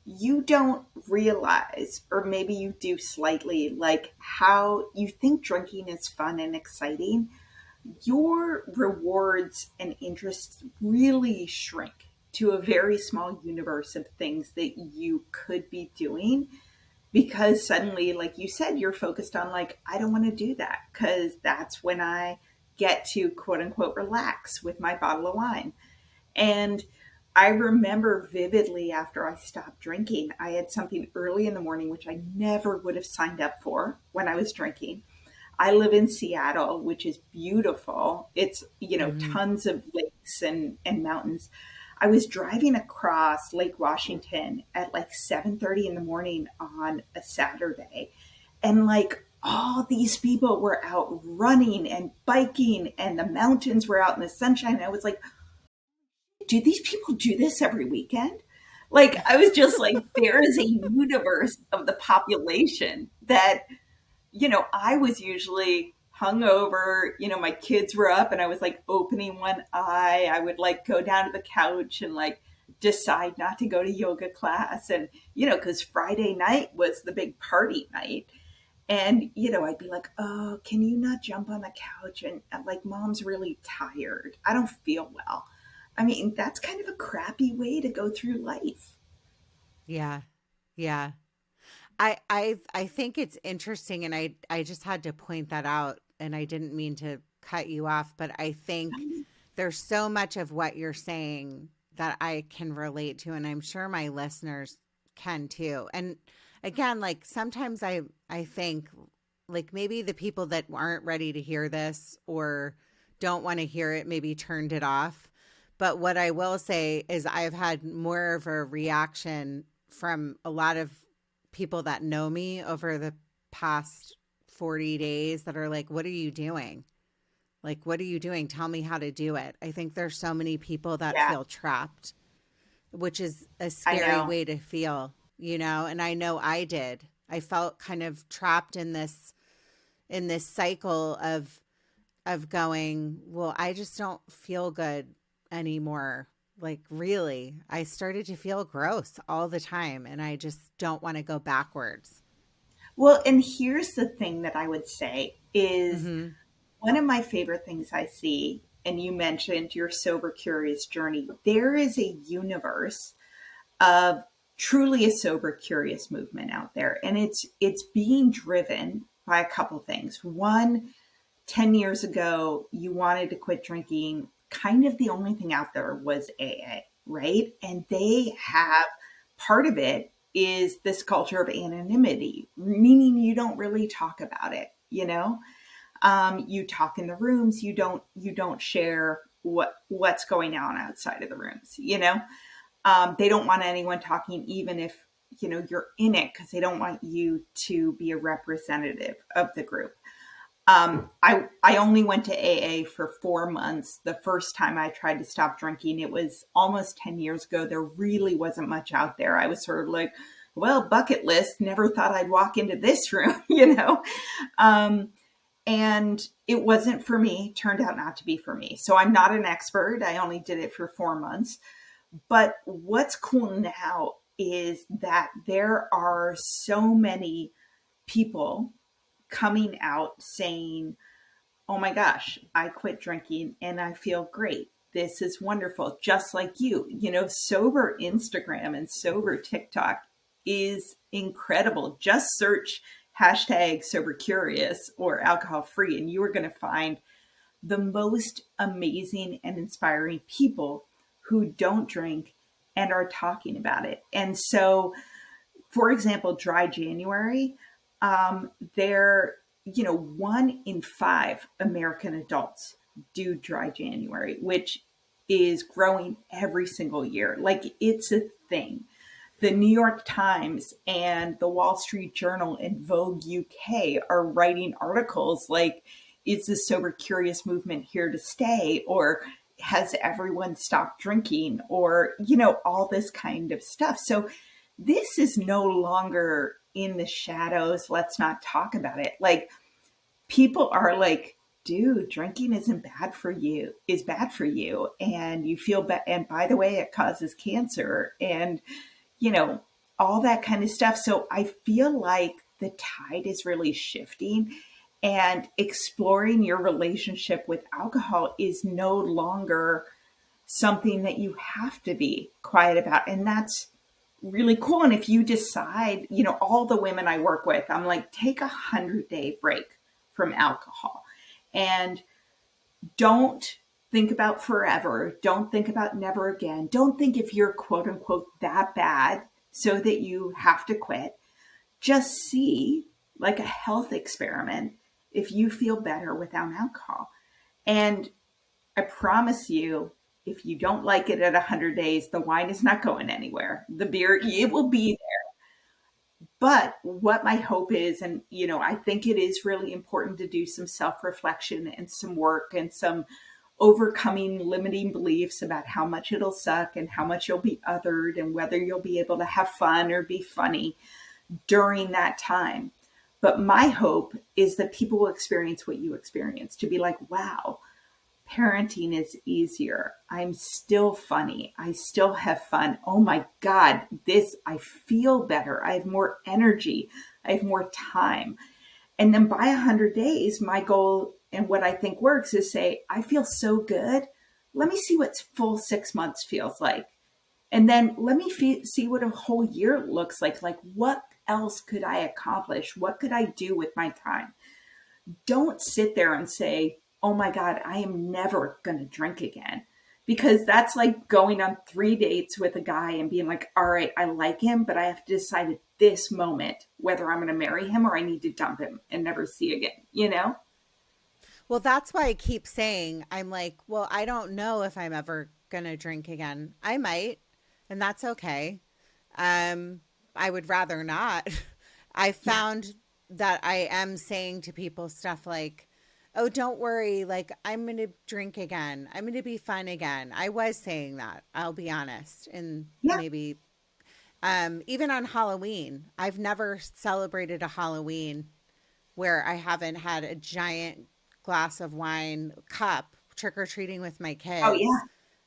Speaker 1: you don't realize, or maybe you do slightly, how you think drinking is fun and exciting. Your rewards and interests really shrink to a very small universe of things that you could be doing, because suddenly, like you said, you're focused on I don't want to do that because that's when I get to quote unquote relax with my bottle of wine. And I remember vividly after I stopped drinking, I had something early in the morning, which I never would have signed up for when I was drinking. I live in Seattle, which is beautiful. It's, tons of lakes and mountains. I was driving across Lake Washington at 7:30 in the morning on a Saturday, and all these people were out running and biking, and the mountains were out in the sunshine. And I was like, do these people do this every weekend? Like, I was just like, there is a universe of the population that, I was usually hungover, my kids were up and I was like opening one eye. I would like go down to the couch and like decide not to go to yoga class. And, because Friday night was the big party night. And, I'd be like, oh, can you not jump on the couch? And like, mom's really tired. I don't feel well. I mean, that's kind of a crappy way to go through life.
Speaker 2: Yeah. Yeah. I think it's interesting, and I just had to point that out, and I didn't mean to cut you off, but I think there's so much of what you're saying that I can relate to, and I'm sure my listeners can too. And again, like sometimes I think like maybe the people that aren't ready to hear this or don't want to hear it maybe turned it off. But what I will say is I've had more of a reaction from a lot of people that know me over the past 40 days that are like, what are you doing? Like, what are you doing? Tell me how to do it. I think there's so many people that feel trapped, which is a scary way to feel, and I know I did. I felt kind of trapped in this cycle of going, well, I just don't feel good anymore. Like, really, I started to feel gross all the time, and I just don't want to go backwards.
Speaker 1: Well, and here's the thing that I would say is one of my favorite things I see, and you mentioned your sober curious journey, there is a universe of truly a sober curious movement out there. And it's being driven by a couple things. One, 10 years ago, you wanted to quit drinking. Kind of the only thing out there was AA, right? And they have part of it is this culture of anonymity, meaning you don't really talk about it, you talk in the rooms, you don't share what's going on outside of the rooms, they don't want anyone talking, even if, you're in it, because they don't want you to be a representative of the group. I only went to AA for 4 months. The first time I tried to stop drinking, it was almost 10 years ago. There really wasn't much out there. I was sort of like, well, bucket list, never thought I'd walk into this room, and it wasn't for me, turned out not to be for me. So I'm not an expert. I only did it for 4 months. But what's cool now is that there are so many people coming out saying, oh my gosh, I quit drinking and I feel great. This is wonderful. Just like you, sober Instagram and sober TikTok is incredible. Just search hashtag sober curious or alcohol free, and you are going to find the most amazing and inspiring people who don't drink and are talking about it. And so, for example, dry January, there, 1 in 5 American adults do dry January, which is growing every single year. Like, it's a thing. The New York Times and the Wall Street Journal and Vogue UK are writing articles like, is the sober curious movement here to stay? Or has everyone stopped drinking? Or, all this kind of stuff. So this is no longer in the shadows. Let's not talk about it. Like, people are like, dude, drinking isn't bad for you, is bad for you. And you feel bad. And by the way, it causes cancer and, all that kind of stuff. So I feel like the tide is really shifting, and exploring your relationship with alcohol is no longer something that you have to be quiet about. And that's really cool. And if you decide, all the women I work with, I'm like, take 100-day break from alcohol and don't think about forever. Don't think about never again. Don't think if you're quote unquote that bad so that you have to quit. Just see, like a health experiment, if you feel better without alcohol. And I promise you, if you don't like it at 100 days, the wine is not going anywhere. The beer, it will be there. But what my hope is, and I think it is really important to do some self-reflection and some work and some overcoming limiting beliefs about how much it'll suck and how much you'll be othered and whether you'll be able to have fun or be funny during that time. But my hope is that people will experience what you experience, to be like, wow, parenting is easier. I'm still funny. I still have fun. Oh my God, I feel better. I have more energy. I have more time. And then by 100 days, my goal and what I think works is say, I feel so good. Let me see what full 6 months feels like. And then let me see what a whole year looks like. Like, what else could I accomplish? What could I do with my time? Don't sit there and say, oh my God, I am never going to drink again. Because that's like going on 3 dates with a guy and being like, all right, I like him, but I have to decide at this moment whether I'm going to marry him or I need to dump him and never see again,
Speaker 2: Well, that's why I keep saying, I'm like, well, I don't know if I'm ever going to drink again. I might, and that's okay. I would rather not. I found that I am saying to people stuff like, oh, don't worry. Like, I'm going to drink again. I'm going to be fun again. I was saying that, I'll be honest. And
Speaker 1: Yeah.
Speaker 2: maybe even on Halloween, I've never celebrated a Halloween where I haven't had a giant glass of wine cup trick-or-treating with my
Speaker 1: Oh,
Speaker 2: kids,
Speaker 1: yeah.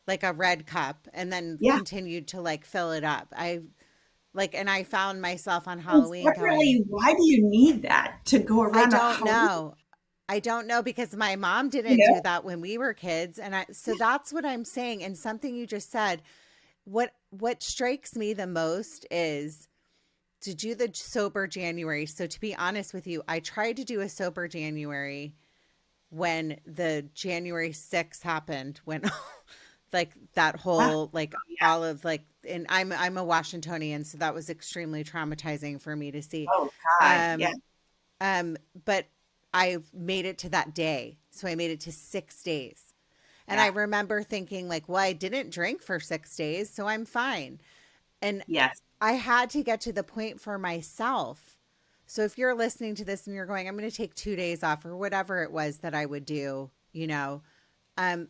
Speaker 2: like a red cup, and then
Speaker 1: Yeah.
Speaker 2: continued to like fill it up. And I found myself on
Speaker 1: Well,
Speaker 2: Halloween going,
Speaker 1: separately, why do you need that to go
Speaker 2: I
Speaker 1: around a
Speaker 2: don't
Speaker 1: Halloween?
Speaker 2: know. I don't know because my mom
Speaker 1: You
Speaker 2: didn't do
Speaker 1: know?
Speaker 2: that when we were kids. So that's what I'm saying. And something you just said, what strikes me the most is to do the sober January. So to be honest with you, I tried to do a sober January when the January 6th happened, when like that
Speaker 1: Ah,
Speaker 2: whole, like
Speaker 1: yeah.
Speaker 2: all of like, and I'm a Washingtonian, so that was extremely traumatizing for me to see.
Speaker 1: Oh, God. Yeah.
Speaker 2: Um, but I made it to that day. So I made it to 6 days. And I
Speaker 1: Yeah.
Speaker 2: remember thinking like, well, I didn't drink for 6 days, so I'm fine. And
Speaker 1: Yes.
Speaker 2: I had to get to the point for myself. So if you're listening to this and you're going, I'm going to take 2 days off or whatever it was that I would do, um,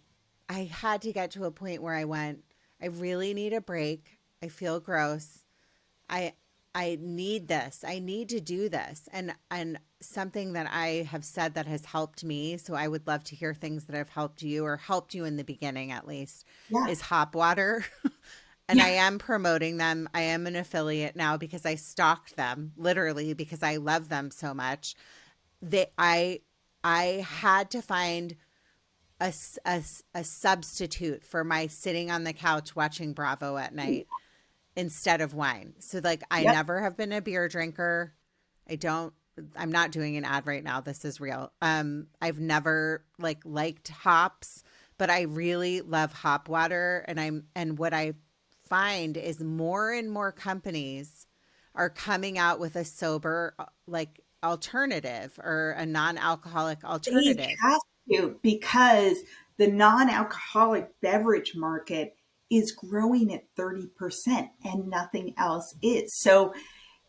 Speaker 2: I had to get to a point where I went, I really need a break. I feel gross. I I need this. I need to do this. And something that I have said that has helped me, so I would love to hear things that have helped you or helped you in the beginning at least,
Speaker 1: Yeah.
Speaker 2: is hop water. And I
Speaker 1: Yeah.
Speaker 2: am promoting them. I am an affiliate now because I stalked them literally because I love them so much. They I had to find a substitute for my sitting on the couch watching Bravo at night instead of wine. So like I
Speaker 1: Yep.
Speaker 2: never have been a beer drinker. I don't I'm not doing an ad right now. This is real. I've never liked hops, but I really love hop water and what I find is more and more companies are coming out with a sober alternative or a non-alcoholic
Speaker 1: They
Speaker 2: alternative.
Speaker 1: have to, because the non-alcoholic beverage market is growing at 30% and nothing else is. So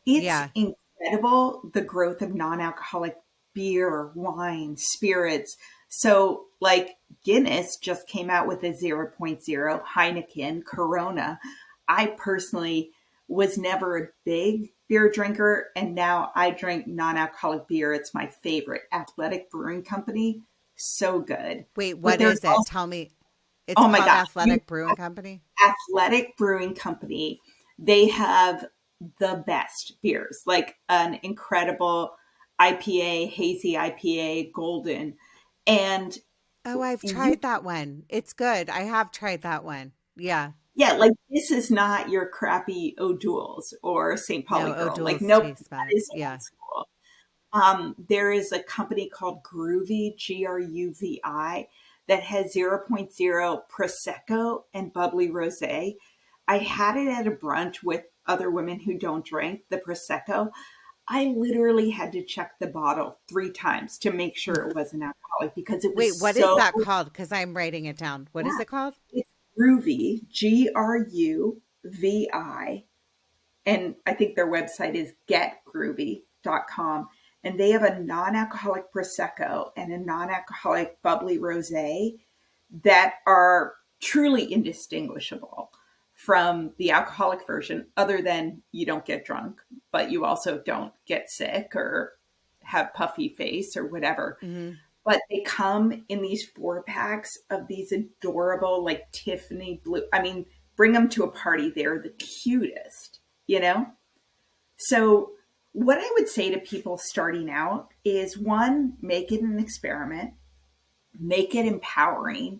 Speaker 1: it's
Speaker 2: Yeah.
Speaker 1: incredible, the growth of non-alcoholic beer, wine, spirits. So like Guinness just came out with a zero point 0, Heineken, Corona. I personally was never a big beer drinker, and now I drink non-alcoholic beer. It's my favorite. Athletic Brewing Company, so good.
Speaker 2: Wait,
Speaker 1: But
Speaker 2: what
Speaker 1: there's
Speaker 2: is it?
Speaker 1: also,
Speaker 2: Tell me. It's
Speaker 1: oh my
Speaker 2: called
Speaker 1: gosh,
Speaker 2: Athletic Brewing Company.
Speaker 1: Athletic Brewing Company. They have the best beers, like an incredible IPA, hazy IPA, golden. And
Speaker 2: Oh, I've
Speaker 1: you,
Speaker 2: tried that one. It's good. I have tried that one. Yeah.
Speaker 1: yeah, like this is not your crappy O'Doul's or St.
Speaker 2: No,
Speaker 1: Pauli Girl. Like,
Speaker 2: O'Doul's
Speaker 1: nope,
Speaker 2: tastes
Speaker 1: that
Speaker 2: better.
Speaker 1: is old
Speaker 2: Yeah.
Speaker 1: school. There is a company called Groovy, Gruvi, that has zero point 0 Prosecco and bubbly rosé. I had it at a brunch with other women who don't drink the Prosecco. I literally had to check the bottle 3 times to make sure it wasn't alcoholic because it
Speaker 2: Wait,
Speaker 1: was
Speaker 2: what is
Speaker 1: so,
Speaker 2: that called? Because I'm writing it down. What is
Speaker 1: yeah,
Speaker 2: it called?
Speaker 1: it's Groovy, Gruvi, and I think their website is getgroovy.com. And they have a non-alcoholic Prosecco and a non-alcoholic bubbly rosé that are truly indistinguishable from the alcoholic version, other than you don't get drunk, but you also don't get sick or have puffy face or whatever.
Speaker 2: Mm-hmm.
Speaker 1: But they come in these 4-packs of these adorable, like Tiffany blue. I mean, bring them to a party. They're the cutest, you know? So what I would say to people starting out is, one, make it an experiment, make it empowering,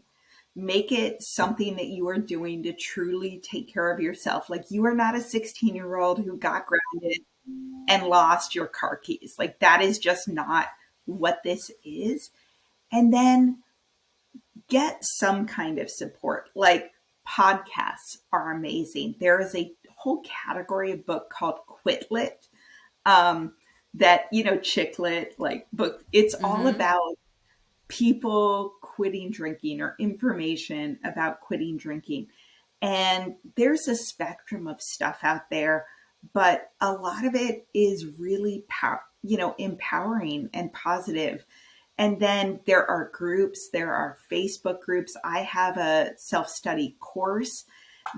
Speaker 1: make it something that you are doing to truly take care of yourself. Like, you are not a 16-year-old who got grounded and lost your car keys. Like, that is just not what this is. And then get some kind of support. Like, podcasts are amazing. There is a whole category of book called Quitlet, that, you know, chicklet, like book. It's all about people quitting drinking or information about quitting drinking. And there's a spectrum of stuff out there, but a lot of it is really, empowering and positive. And then there are groups, there are Facebook groups. I have a self-study course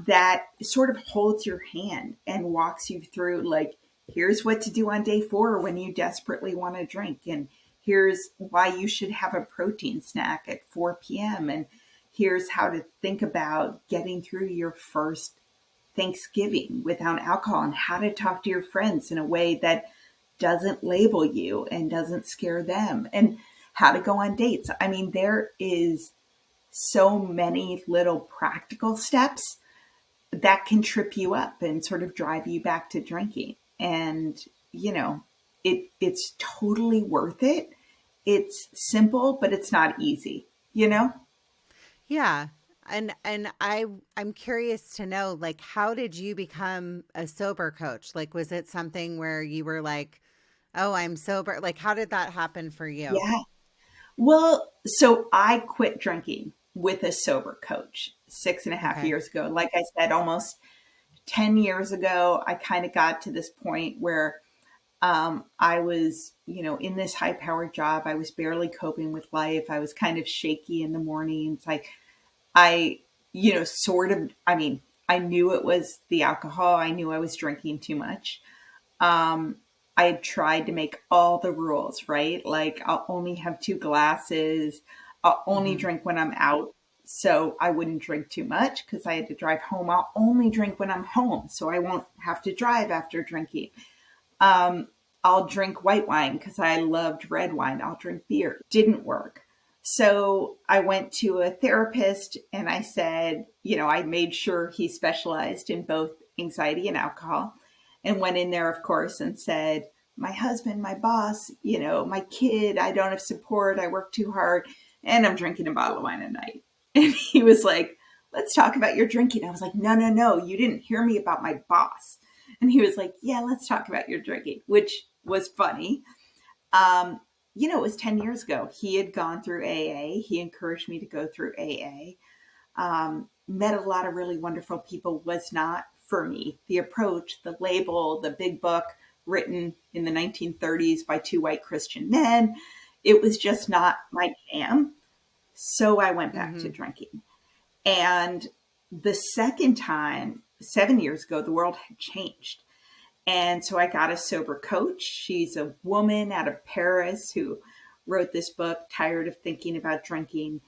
Speaker 1: that sort of holds your hand and walks you through, like, here's what to do on day 4 when you desperately want to drink. And here's why you should have a protein snack at 4 p.m. And here's how to think about getting through your first Thanksgiving without alcohol, and how to talk to your friends in a way that doesn't label you and doesn't scare them, and how to go on dates. I mean, there is so many little practical steps that can trip you up and sort of drive you back to drinking. And, you know, it's totally worth it. It's simple, but it's not easy, you know?
Speaker 2: Yeah. And I'm curious to know, like, how did you become a sober coach? Like, was it something where you were like, oh, I'm sober? Like, how did that happen for you?
Speaker 1: Yeah. Well, so I quit drinking with a sober coach 6.5
Speaker 2: Okay.
Speaker 1: years ago. Like I said, almost 10 years ago, I kind of got to this point where I was, you know, in this high powered job. I was barely coping with life. I was kind of shaky in the mornings. I, you know, sort of, I mean, I knew it was the alcohol. I knew I was drinking too much. I had tried to make all the rules, right? Like, I'll only have 2 glasses. I'll only
Speaker 2: Mm-hmm.
Speaker 1: drink when I'm out, so I wouldn't drink too much because I had to drive home. I'll only drink when I'm home, so I won't have to drive after drinking. Um, I'll drink white wine because I loved red wine. I'll drink beer. Didn't work. So I went to a therapist and I said, you know, I made sure he specialized in both anxiety and alcohol, and went in there, of course, and said, my husband, my boss, you know, my kid, I don't have support. I work too hard and I'm drinking a bottle of wine a night. And he was like, let's talk about your drinking. I was like, no, no, no, you didn't hear me about my boss. And he was like, yeah, let's talk about your drinking, which was funny. Um, you know, it was 10 years ago. He had gone through AA. He encouraged me to go through AA. Met a lot of really wonderful people. Was not for me. The approach, the label, the big book written in the 1930s by 2 white Christian men, it was just not my jam. So I went back to
Speaker 2: Mm-hmm.
Speaker 1: drinking. And the second time, 7 years ago, the world had changed. And so I got a sober coach. She's a woman out of Paris who wrote this book, Tired of Thinking About Drinking.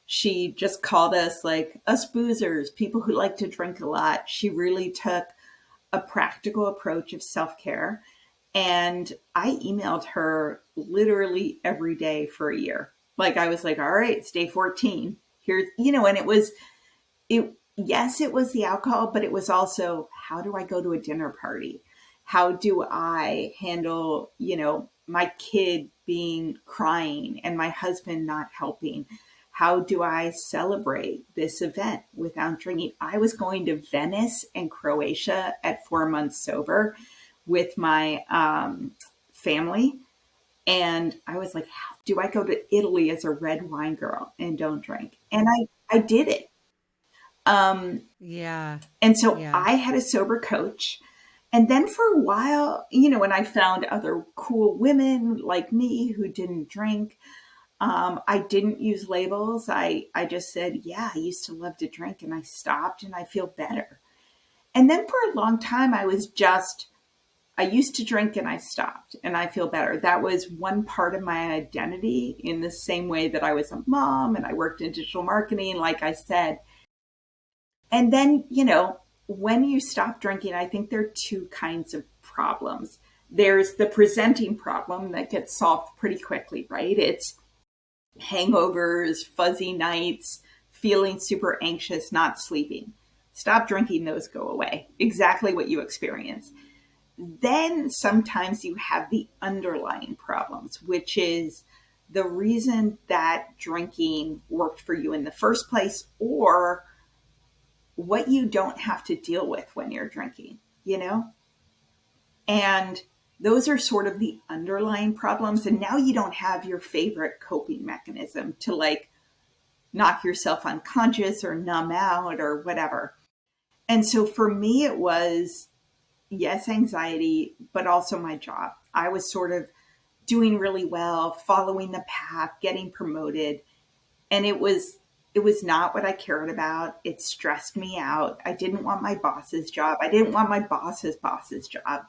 Speaker 1: She just called us, like, us boozers, people who like to drink a lot. She really took a practical approach of self-care. And I emailed her literally every day for a year. Like, I was like, all right, it's day 14. Here's, you know, and yes, it was the alcohol, but it was also, how do I go to a dinner party? How do I handle, you know, my kid being crying and my husband not helping? How do I celebrate this event without drinking? I was going to Venice and Croatia at 4 months sober with my family. And I was like, how do I go to Italy as a red wine girl and don't drink? And I did it. Um,
Speaker 2: Yeah.
Speaker 1: and so
Speaker 2: Yeah.
Speaker 1: I had a sober coach. And then for a while, when I found other cool women like me who didn't drink, I didn't use labels. I just said, yeah, I used to love to drink and I stopped and I feel better. And then for a long time, I used to drink and I stopped and I feel better. That was one part of my identity, in the same way that I was a mom and I worked in digital marketing, like I said. And then, when you stop drinking, I think there are two kinds of problems. There's the presenting problem that gets solved pretty quickly, right? It's hangovers, fuzzy nights, feeling super anxious, not sleeping. Stop drinking, those go away. Exactly what you experience. Then sometimes you have the underlying problems, which is the reason that drinking worked for you in the first place, or what you don't have to deal with when you're drinking, And those are sort of the underlying problems. And now you don't have your favorite coping mechanism to like knock yourself unconscious or numb out or whatever. And so for me, it was, yes, anxiety, but also my job. I was sort of doing really well, following the path, getting promoted. And it was not what I cared about. It stressed me out. I didn't want my boss's job. I didn't want my boss's job.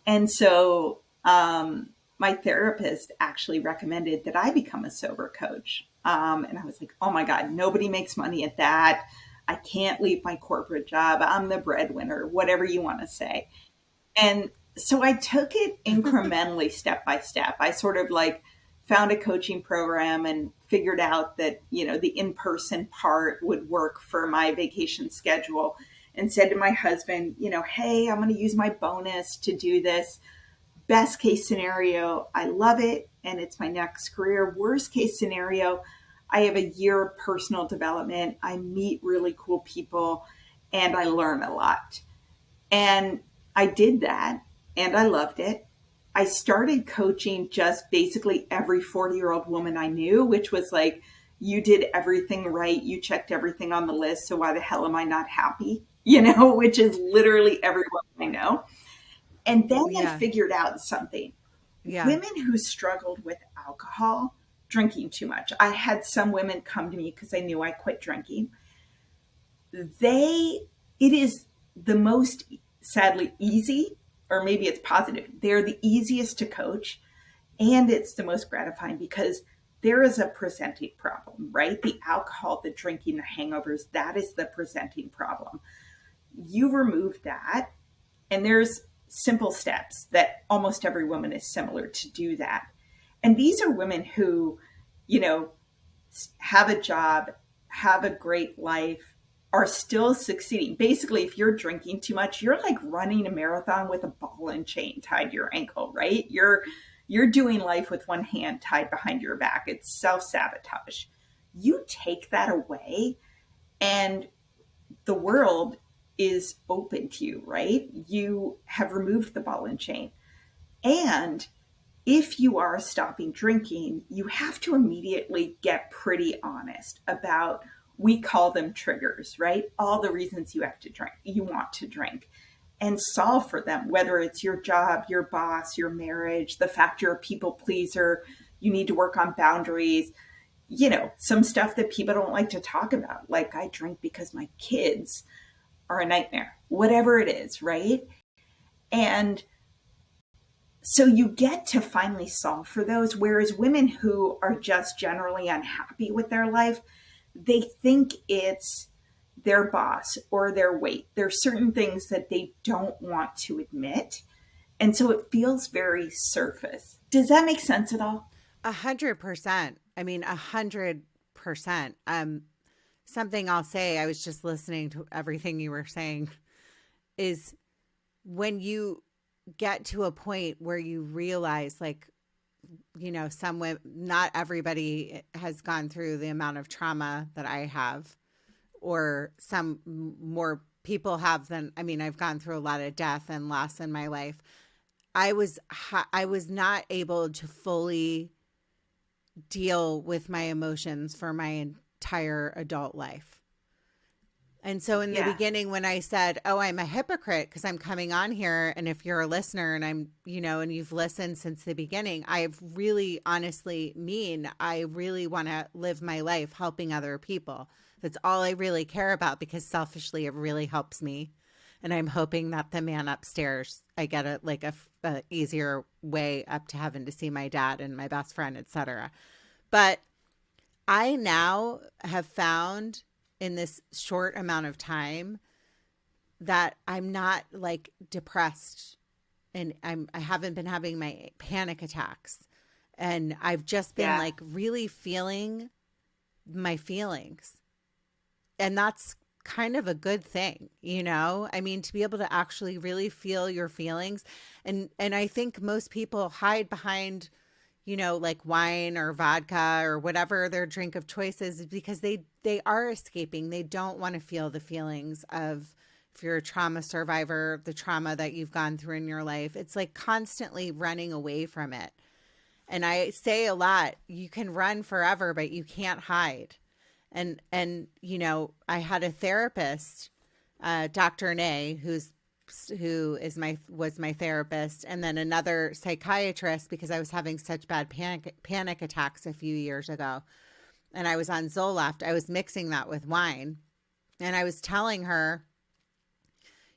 Speaker 1: And so my therapist actually recommended that I become a sober coach. And I was like, oh my God, nobody makes money at that. I can't leave my corporate job. I'm the breadwinner, whatever you want to say. And so I took it incrementally, step by step. I sort of like found a coaching program and figured out that, the in-person part would work for my vacation schedule, and said to my husband, hey, I'm going to use my bonus to do this. Best case scenario, I love it and it's my next career. Worst case scenario, I have a year of personal development. I meet really cool people and I learn a lot. And I did that and I loved it. I started coaching just basically every 40-year-old woman I knew, which was like, you did everything right. You checked everything on the list. So why the hell am I not happy? Which is literally everyone I know. And then I figured out something.
Speaker 2: Yeah.
Speaker 1: Women who struggled with alcohol, drinking too much. I had some women come to me because I knew I quit drinking. It is the most, sadly, easy, or maybe it's positive. They're the easiest to coach, and it's the most gratifying because there is a presenting problem, right? The alcohol, the drinking, the hangovers, that is the presenting problem. You remove that, and there's simple steps that almost every woman is similar to do that. And these are women who, have a job, have a great life, are still succeeding. Basically, if you're drinking too much, you're like running a marathon with a ball and chain tied to your ankle, right? You're doing life with one hand tied behind your back. It's self-sabotage. You take that away and the world is open to you, right? You have removed the ball and chain. And if you are stopping drinking, you have to immediately get pretty honest about, we call them triggers, right? All the reasons you want to drink, and solve for them, whether it's your job, your boss, your marriage, the fact you're a people pleaser, you need to work on boundaries, some stuff that people don't like to talk about. Like, I drink because my kids are a nightmare, whatever it is, right? And so you get to finally solve for those. Whereas women who are just generally unhappy with their life, they think it's their boss or their weight. There's certain things that they don't want to admit. And so it feels very surface. Does that make sense at all?
Speaker 2: 100%. I mean, 100%. Something I'll say, I was just listening to everything you were saying, is when you get to a point where you realize, like, not everybody has gone through the amount of trauma that I have, or some more people have than, I've gone through a lot of death and loss in my life. I was not able to fully deal with my emotions for my entire adult life. And so in the
Speaker 1: Yeah.
Speaker 2: beginning, when I said, oh, I'm a hypocrite because I'm coming on here, and if you're a listener and I'm, and you've listened since the beginning, I really honestly mean I really want to live my life helping other people. That's all I really care about, because selfishly it really helps me. And I'm hoping that the man upstairs, I get a easier way up to heaven to see my dad and my best friend, etc. But I now have found in this short amount of time that I'm not like depressed, and I haven't been having my panic attacks, and I've just been
Speaker 1: Yeah.
Speaker 2: like really feeling my feelings. And that's kind of a good thing, I mean, to be able to actually really feel your feelings. And I think most people hide behind, like wine or vodka or whatever their drink of choice is, because they are escaping. They don't want to feel the feelings of, if you're a trauma survivor, the trauma that you've gone through in your life. It's like constantly running away from it. And I say a lot, you can run forever, but you can't hide. And I had a therapist, Dr. Nay, was my therapist, and then another psychiatrist, because I was having such bad panic attacks a few years ago, and I was on Zoloft. I was mixing that with wine, and I was telling her,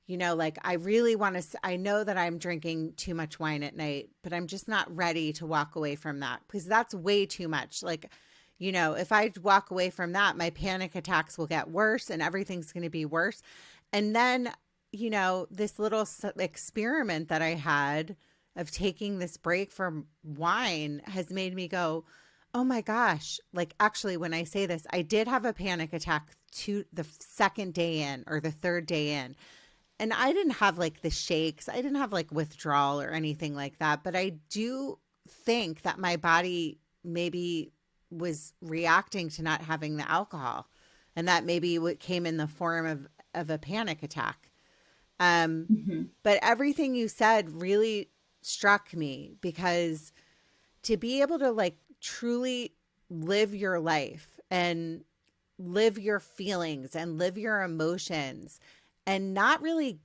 Speaker 2: like, I really want to, I know that I'm drinking too much wine at night, but I'm just not ready to walk away from that, because that's way too much. Like, if I walk away from that, my panic attacks will get worse and everything's going to be worse. And then, this little experiment that I had of taking this break from wine has made me go, oh my gosh. Like, actually, when I say this, I did have a panic attack the second day in, or the third day in. And I didn't have like the shakes. I didn't have like withdrawal or anything like that. But I do think that my body maybe was reacting to not having the alcohol, and that maybe what came in the form of a panic attack. But everything you said really struck me, because to be able to like truly live your life and live your feelings and live your emotions, and not really,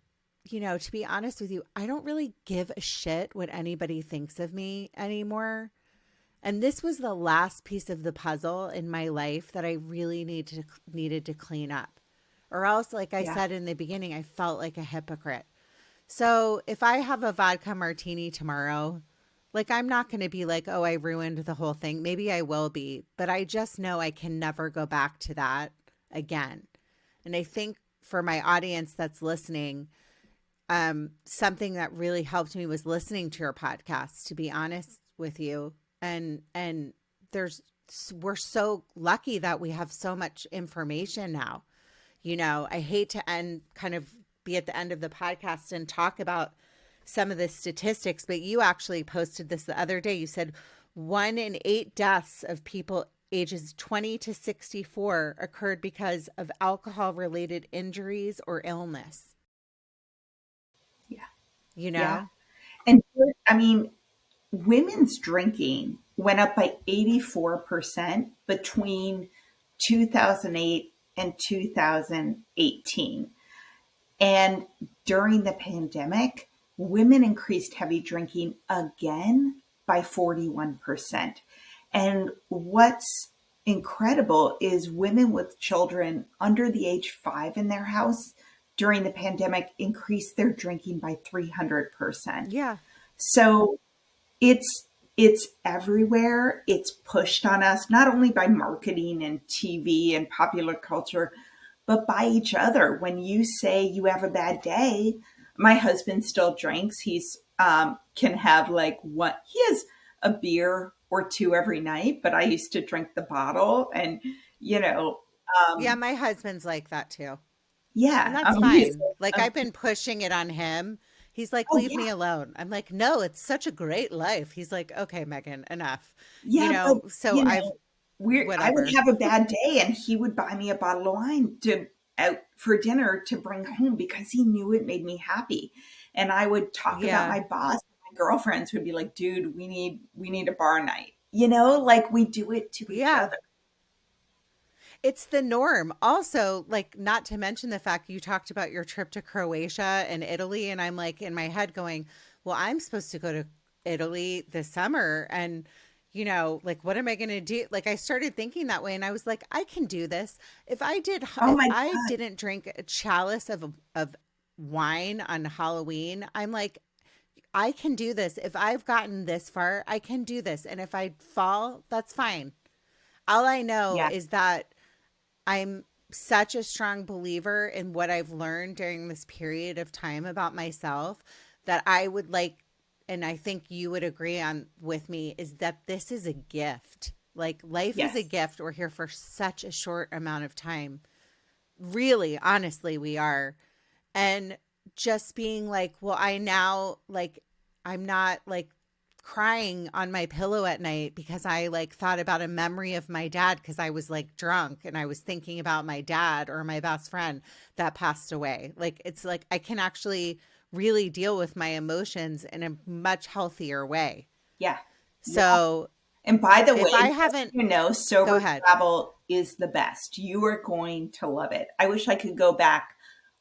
Speaker 2: to be honest with you, I don't really give a shit what anybody thinks of me anymore. And this was the last piece of the puzzle in my life that I really needed to clean up. Or else, like I said in the beginning, I felt like a hypocrite. So if I have a vodka martini tomorrow, like, I'm not going to be like, oh, I ruined the whole thing. Maybe I will be, but I just know I can never go back to that again. And I think for my audience that's listening, something that really helped me was listening to your podcast, to be honest with you. And we're so lucky that we have so much information now. I hate to be at the end of the podcast and talk about some of the statistics, but you actually posted this the other day. You said 1 in 8 deaths of people ages 20 to 64 occurred because of alcohol-related injuries or illness.
Speaker 1: Yeah.
Speaker 2: Yeah.
Speaker 1: And I mean, women's drinking went up by 84% between 2008 and 2018. And during the pandemic, women increased heavy drinking again by 41%. And what's incredible is women with children under the age 5 in their house during the pandemic increased their drinking by 300%.
Speaker 2: Yeah.
Speaker 1: So it's everywhere. It's pushed on us, not only by marketing and TV and popular culture, but by each other. When you say you have a bad day, my husband still drinks. He's can have like one. He has a beer or two every night, but I used to drink the bottle, and
Speaker 2: Yeah, my husband's like that too.
Speaker 1: yeah,
Speaker 2: And that's
Speaker 1: he's
Speaker 2: fine. Like, I've been pushing it on him. He's like,
Speaker 1: oh
Speaker 2: leave
Speaker 1: yeah,
Speaker 2: me alone. I'm like, no, it's such a great life. He's like, okay, Meghan, enough.
Speaker 1: yeah, but
Speaker 2: So I've,
Speaker 1: I would
Speaker 2: whatever.
Speaker 1: have a bad day, and he would buy me a bottle of wine to out for dinner to bring home because he knew it made me happy. And I would talk about
Speaker 2: Yeah.
Speaker 1: my boss. My girlfriends would be like, "Dude, we need a bar night." Like we do it to each
Speaker 2: Yeah.
Speaker 1: other.
Speaker 2: It's the norm. Also, like, not to mention the fact you talked about your trip to Croatia and Italy. And I'm like in my head going, well, I'm supposed to go to Italy this summer. And, you know, like, what am I going to do? Like, I started thinking that way and I was like, I can do this. If I
Speaker 1: Oh my God.
Speaker 2: didn't drink a chalice of wine on Halloween, I'm like, I can do this. If I've gotten this far, I can do this. And if I fall, that's fine. All I know
Speaker 1: Yeah.
Speaker 2: is that I'm such a strong believer in what I've learned during this period of time about myself that I would like, and I think you would agree on with me, is that this is a gift. Like, life is a
Speaker 1: Yes.
Speaker 2: gift. We're here for such a short amount of time. Really, honestly, we are. And just being like, well, I'm not like crying on my pillow at night because I like thought about a memory of my dad because I was like drunk and I was thinking about my dad or my best friend that passed away. Like, it's like I can actually really deal with my emotions in a much healthier way.
Speaker 1: Yeah.
Speaker 2: So
Speaker 1: And by the
Speaker 2: if
Speaker 1: way,
Speaker 2: I
Speaker 1: just
Speaker 2: haven't,
Speaker 1: so you know,
Speaker 2: go
Speaker 1: sober
Speaker 2: ahead.
Speaker 1: travel is the best. You are going to love it. I wish I could go back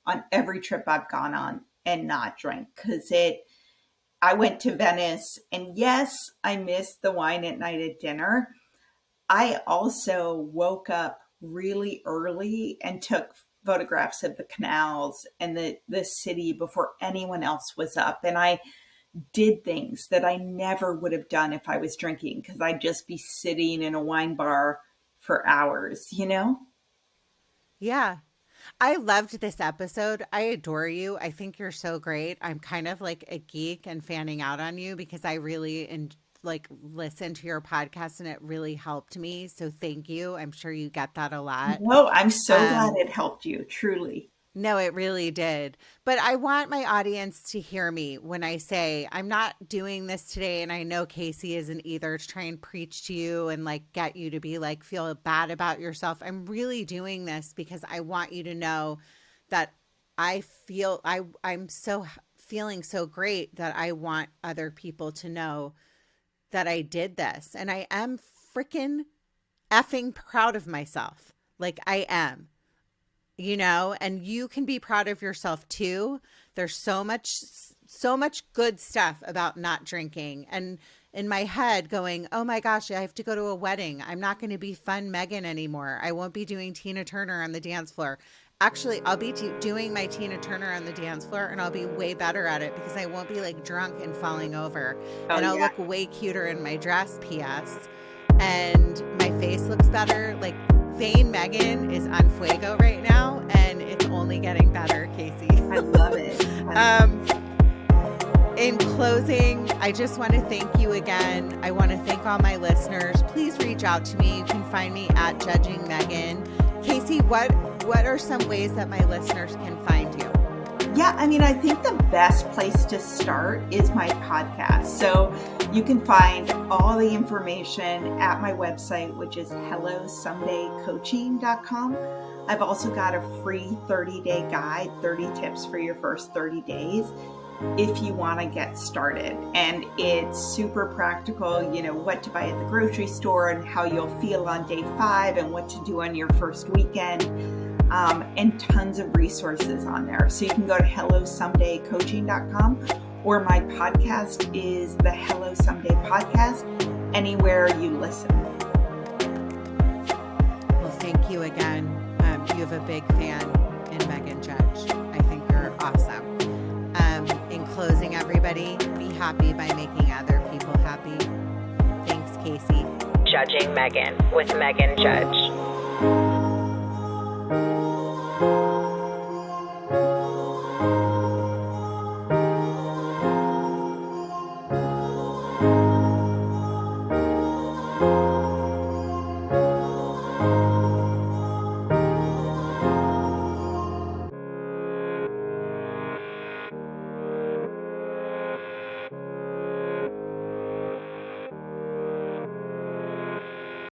Speaker 1: on every trip I've gone on and not drink because I went to Venice and yes, I missed the wine at night at dinner. I also woke up really early and took photographs of the canals and the city before anyone else was up. And I did things that I never would have done if I was drinking because I'd just be sitting in a wine bar for hours, you know?
Speaker 2: Yeah. I loved this episode. I adore you. I think you're so great. I'm kind of like a geek and fanning out on you because I really like listen to your podcast and it really helped me. So thank you. I'm sure you get that a lot.
Speaker 1: No, I'm so glad
Speaker 2: Um,
Speaker 1: it helped you, truly.
Speaker 2: no, it really did. But I want my audience to hear me when I say I'm not doing this today. And I know Casey isn't either, to try and preach to you and like get you to be like, feel bad about yourself. I'm really doing this because I want you to know that I'm so feeling so great that I want other people to know that I did this. And I am freaking effing proud of myself. Like, I am. You know, and you can be proud of yourself too. There's so much good stuff about not drinking. And in my head going, oh my gosh, I have to go to a wedding. I'm not going to be fun Meghan anymore. I won't be doing Tina Turner on the dance floor. Actually, I'll be doing my Tina Turner on the dance floor and I'll be way better at it because I won't be like drunk and falling over.
Speaker 1: Oh,
Speaker 2: And I'll
Speaker 1: yeah.
Speaker 2: look way cuter in my dress, PS. And my face looks better. Like, Vain Meghan is on fuego right now, and it's only getting better, Casey.
Speaker 1: I love it.
Speaker 2: In closing, I just want to thank you again. I want to thank all my listeners. Please reach out to me. You can find me at Judging Meghan. Casey, what are some ways that my listeners can find you?
Speaker 1: Yeah, I mean, I think the best place to start is my podcast. So you can find all the information at my website, which is hellosomedaycoaching.com. I've also got a free 30-day guide, 30 tips for your first 30 days if you want to get started. And it's super practical, you know, what to buy at the grocery store and how you'll feel on day 5 and what to do on your first weekend. And tons of resources on there. So you can go to hellosomedaycoaching.com, or my podcast is the Hello Someday Podcast, anywhere you listen.
Speaker 2: Well, thank you again. You have a big fan in Meghan Judge. I think you're awesome. In closing, everybody, be happy by making other people happy. Thanks, Casey.
Speaker 3: Judging Meghan with Meghan Judge.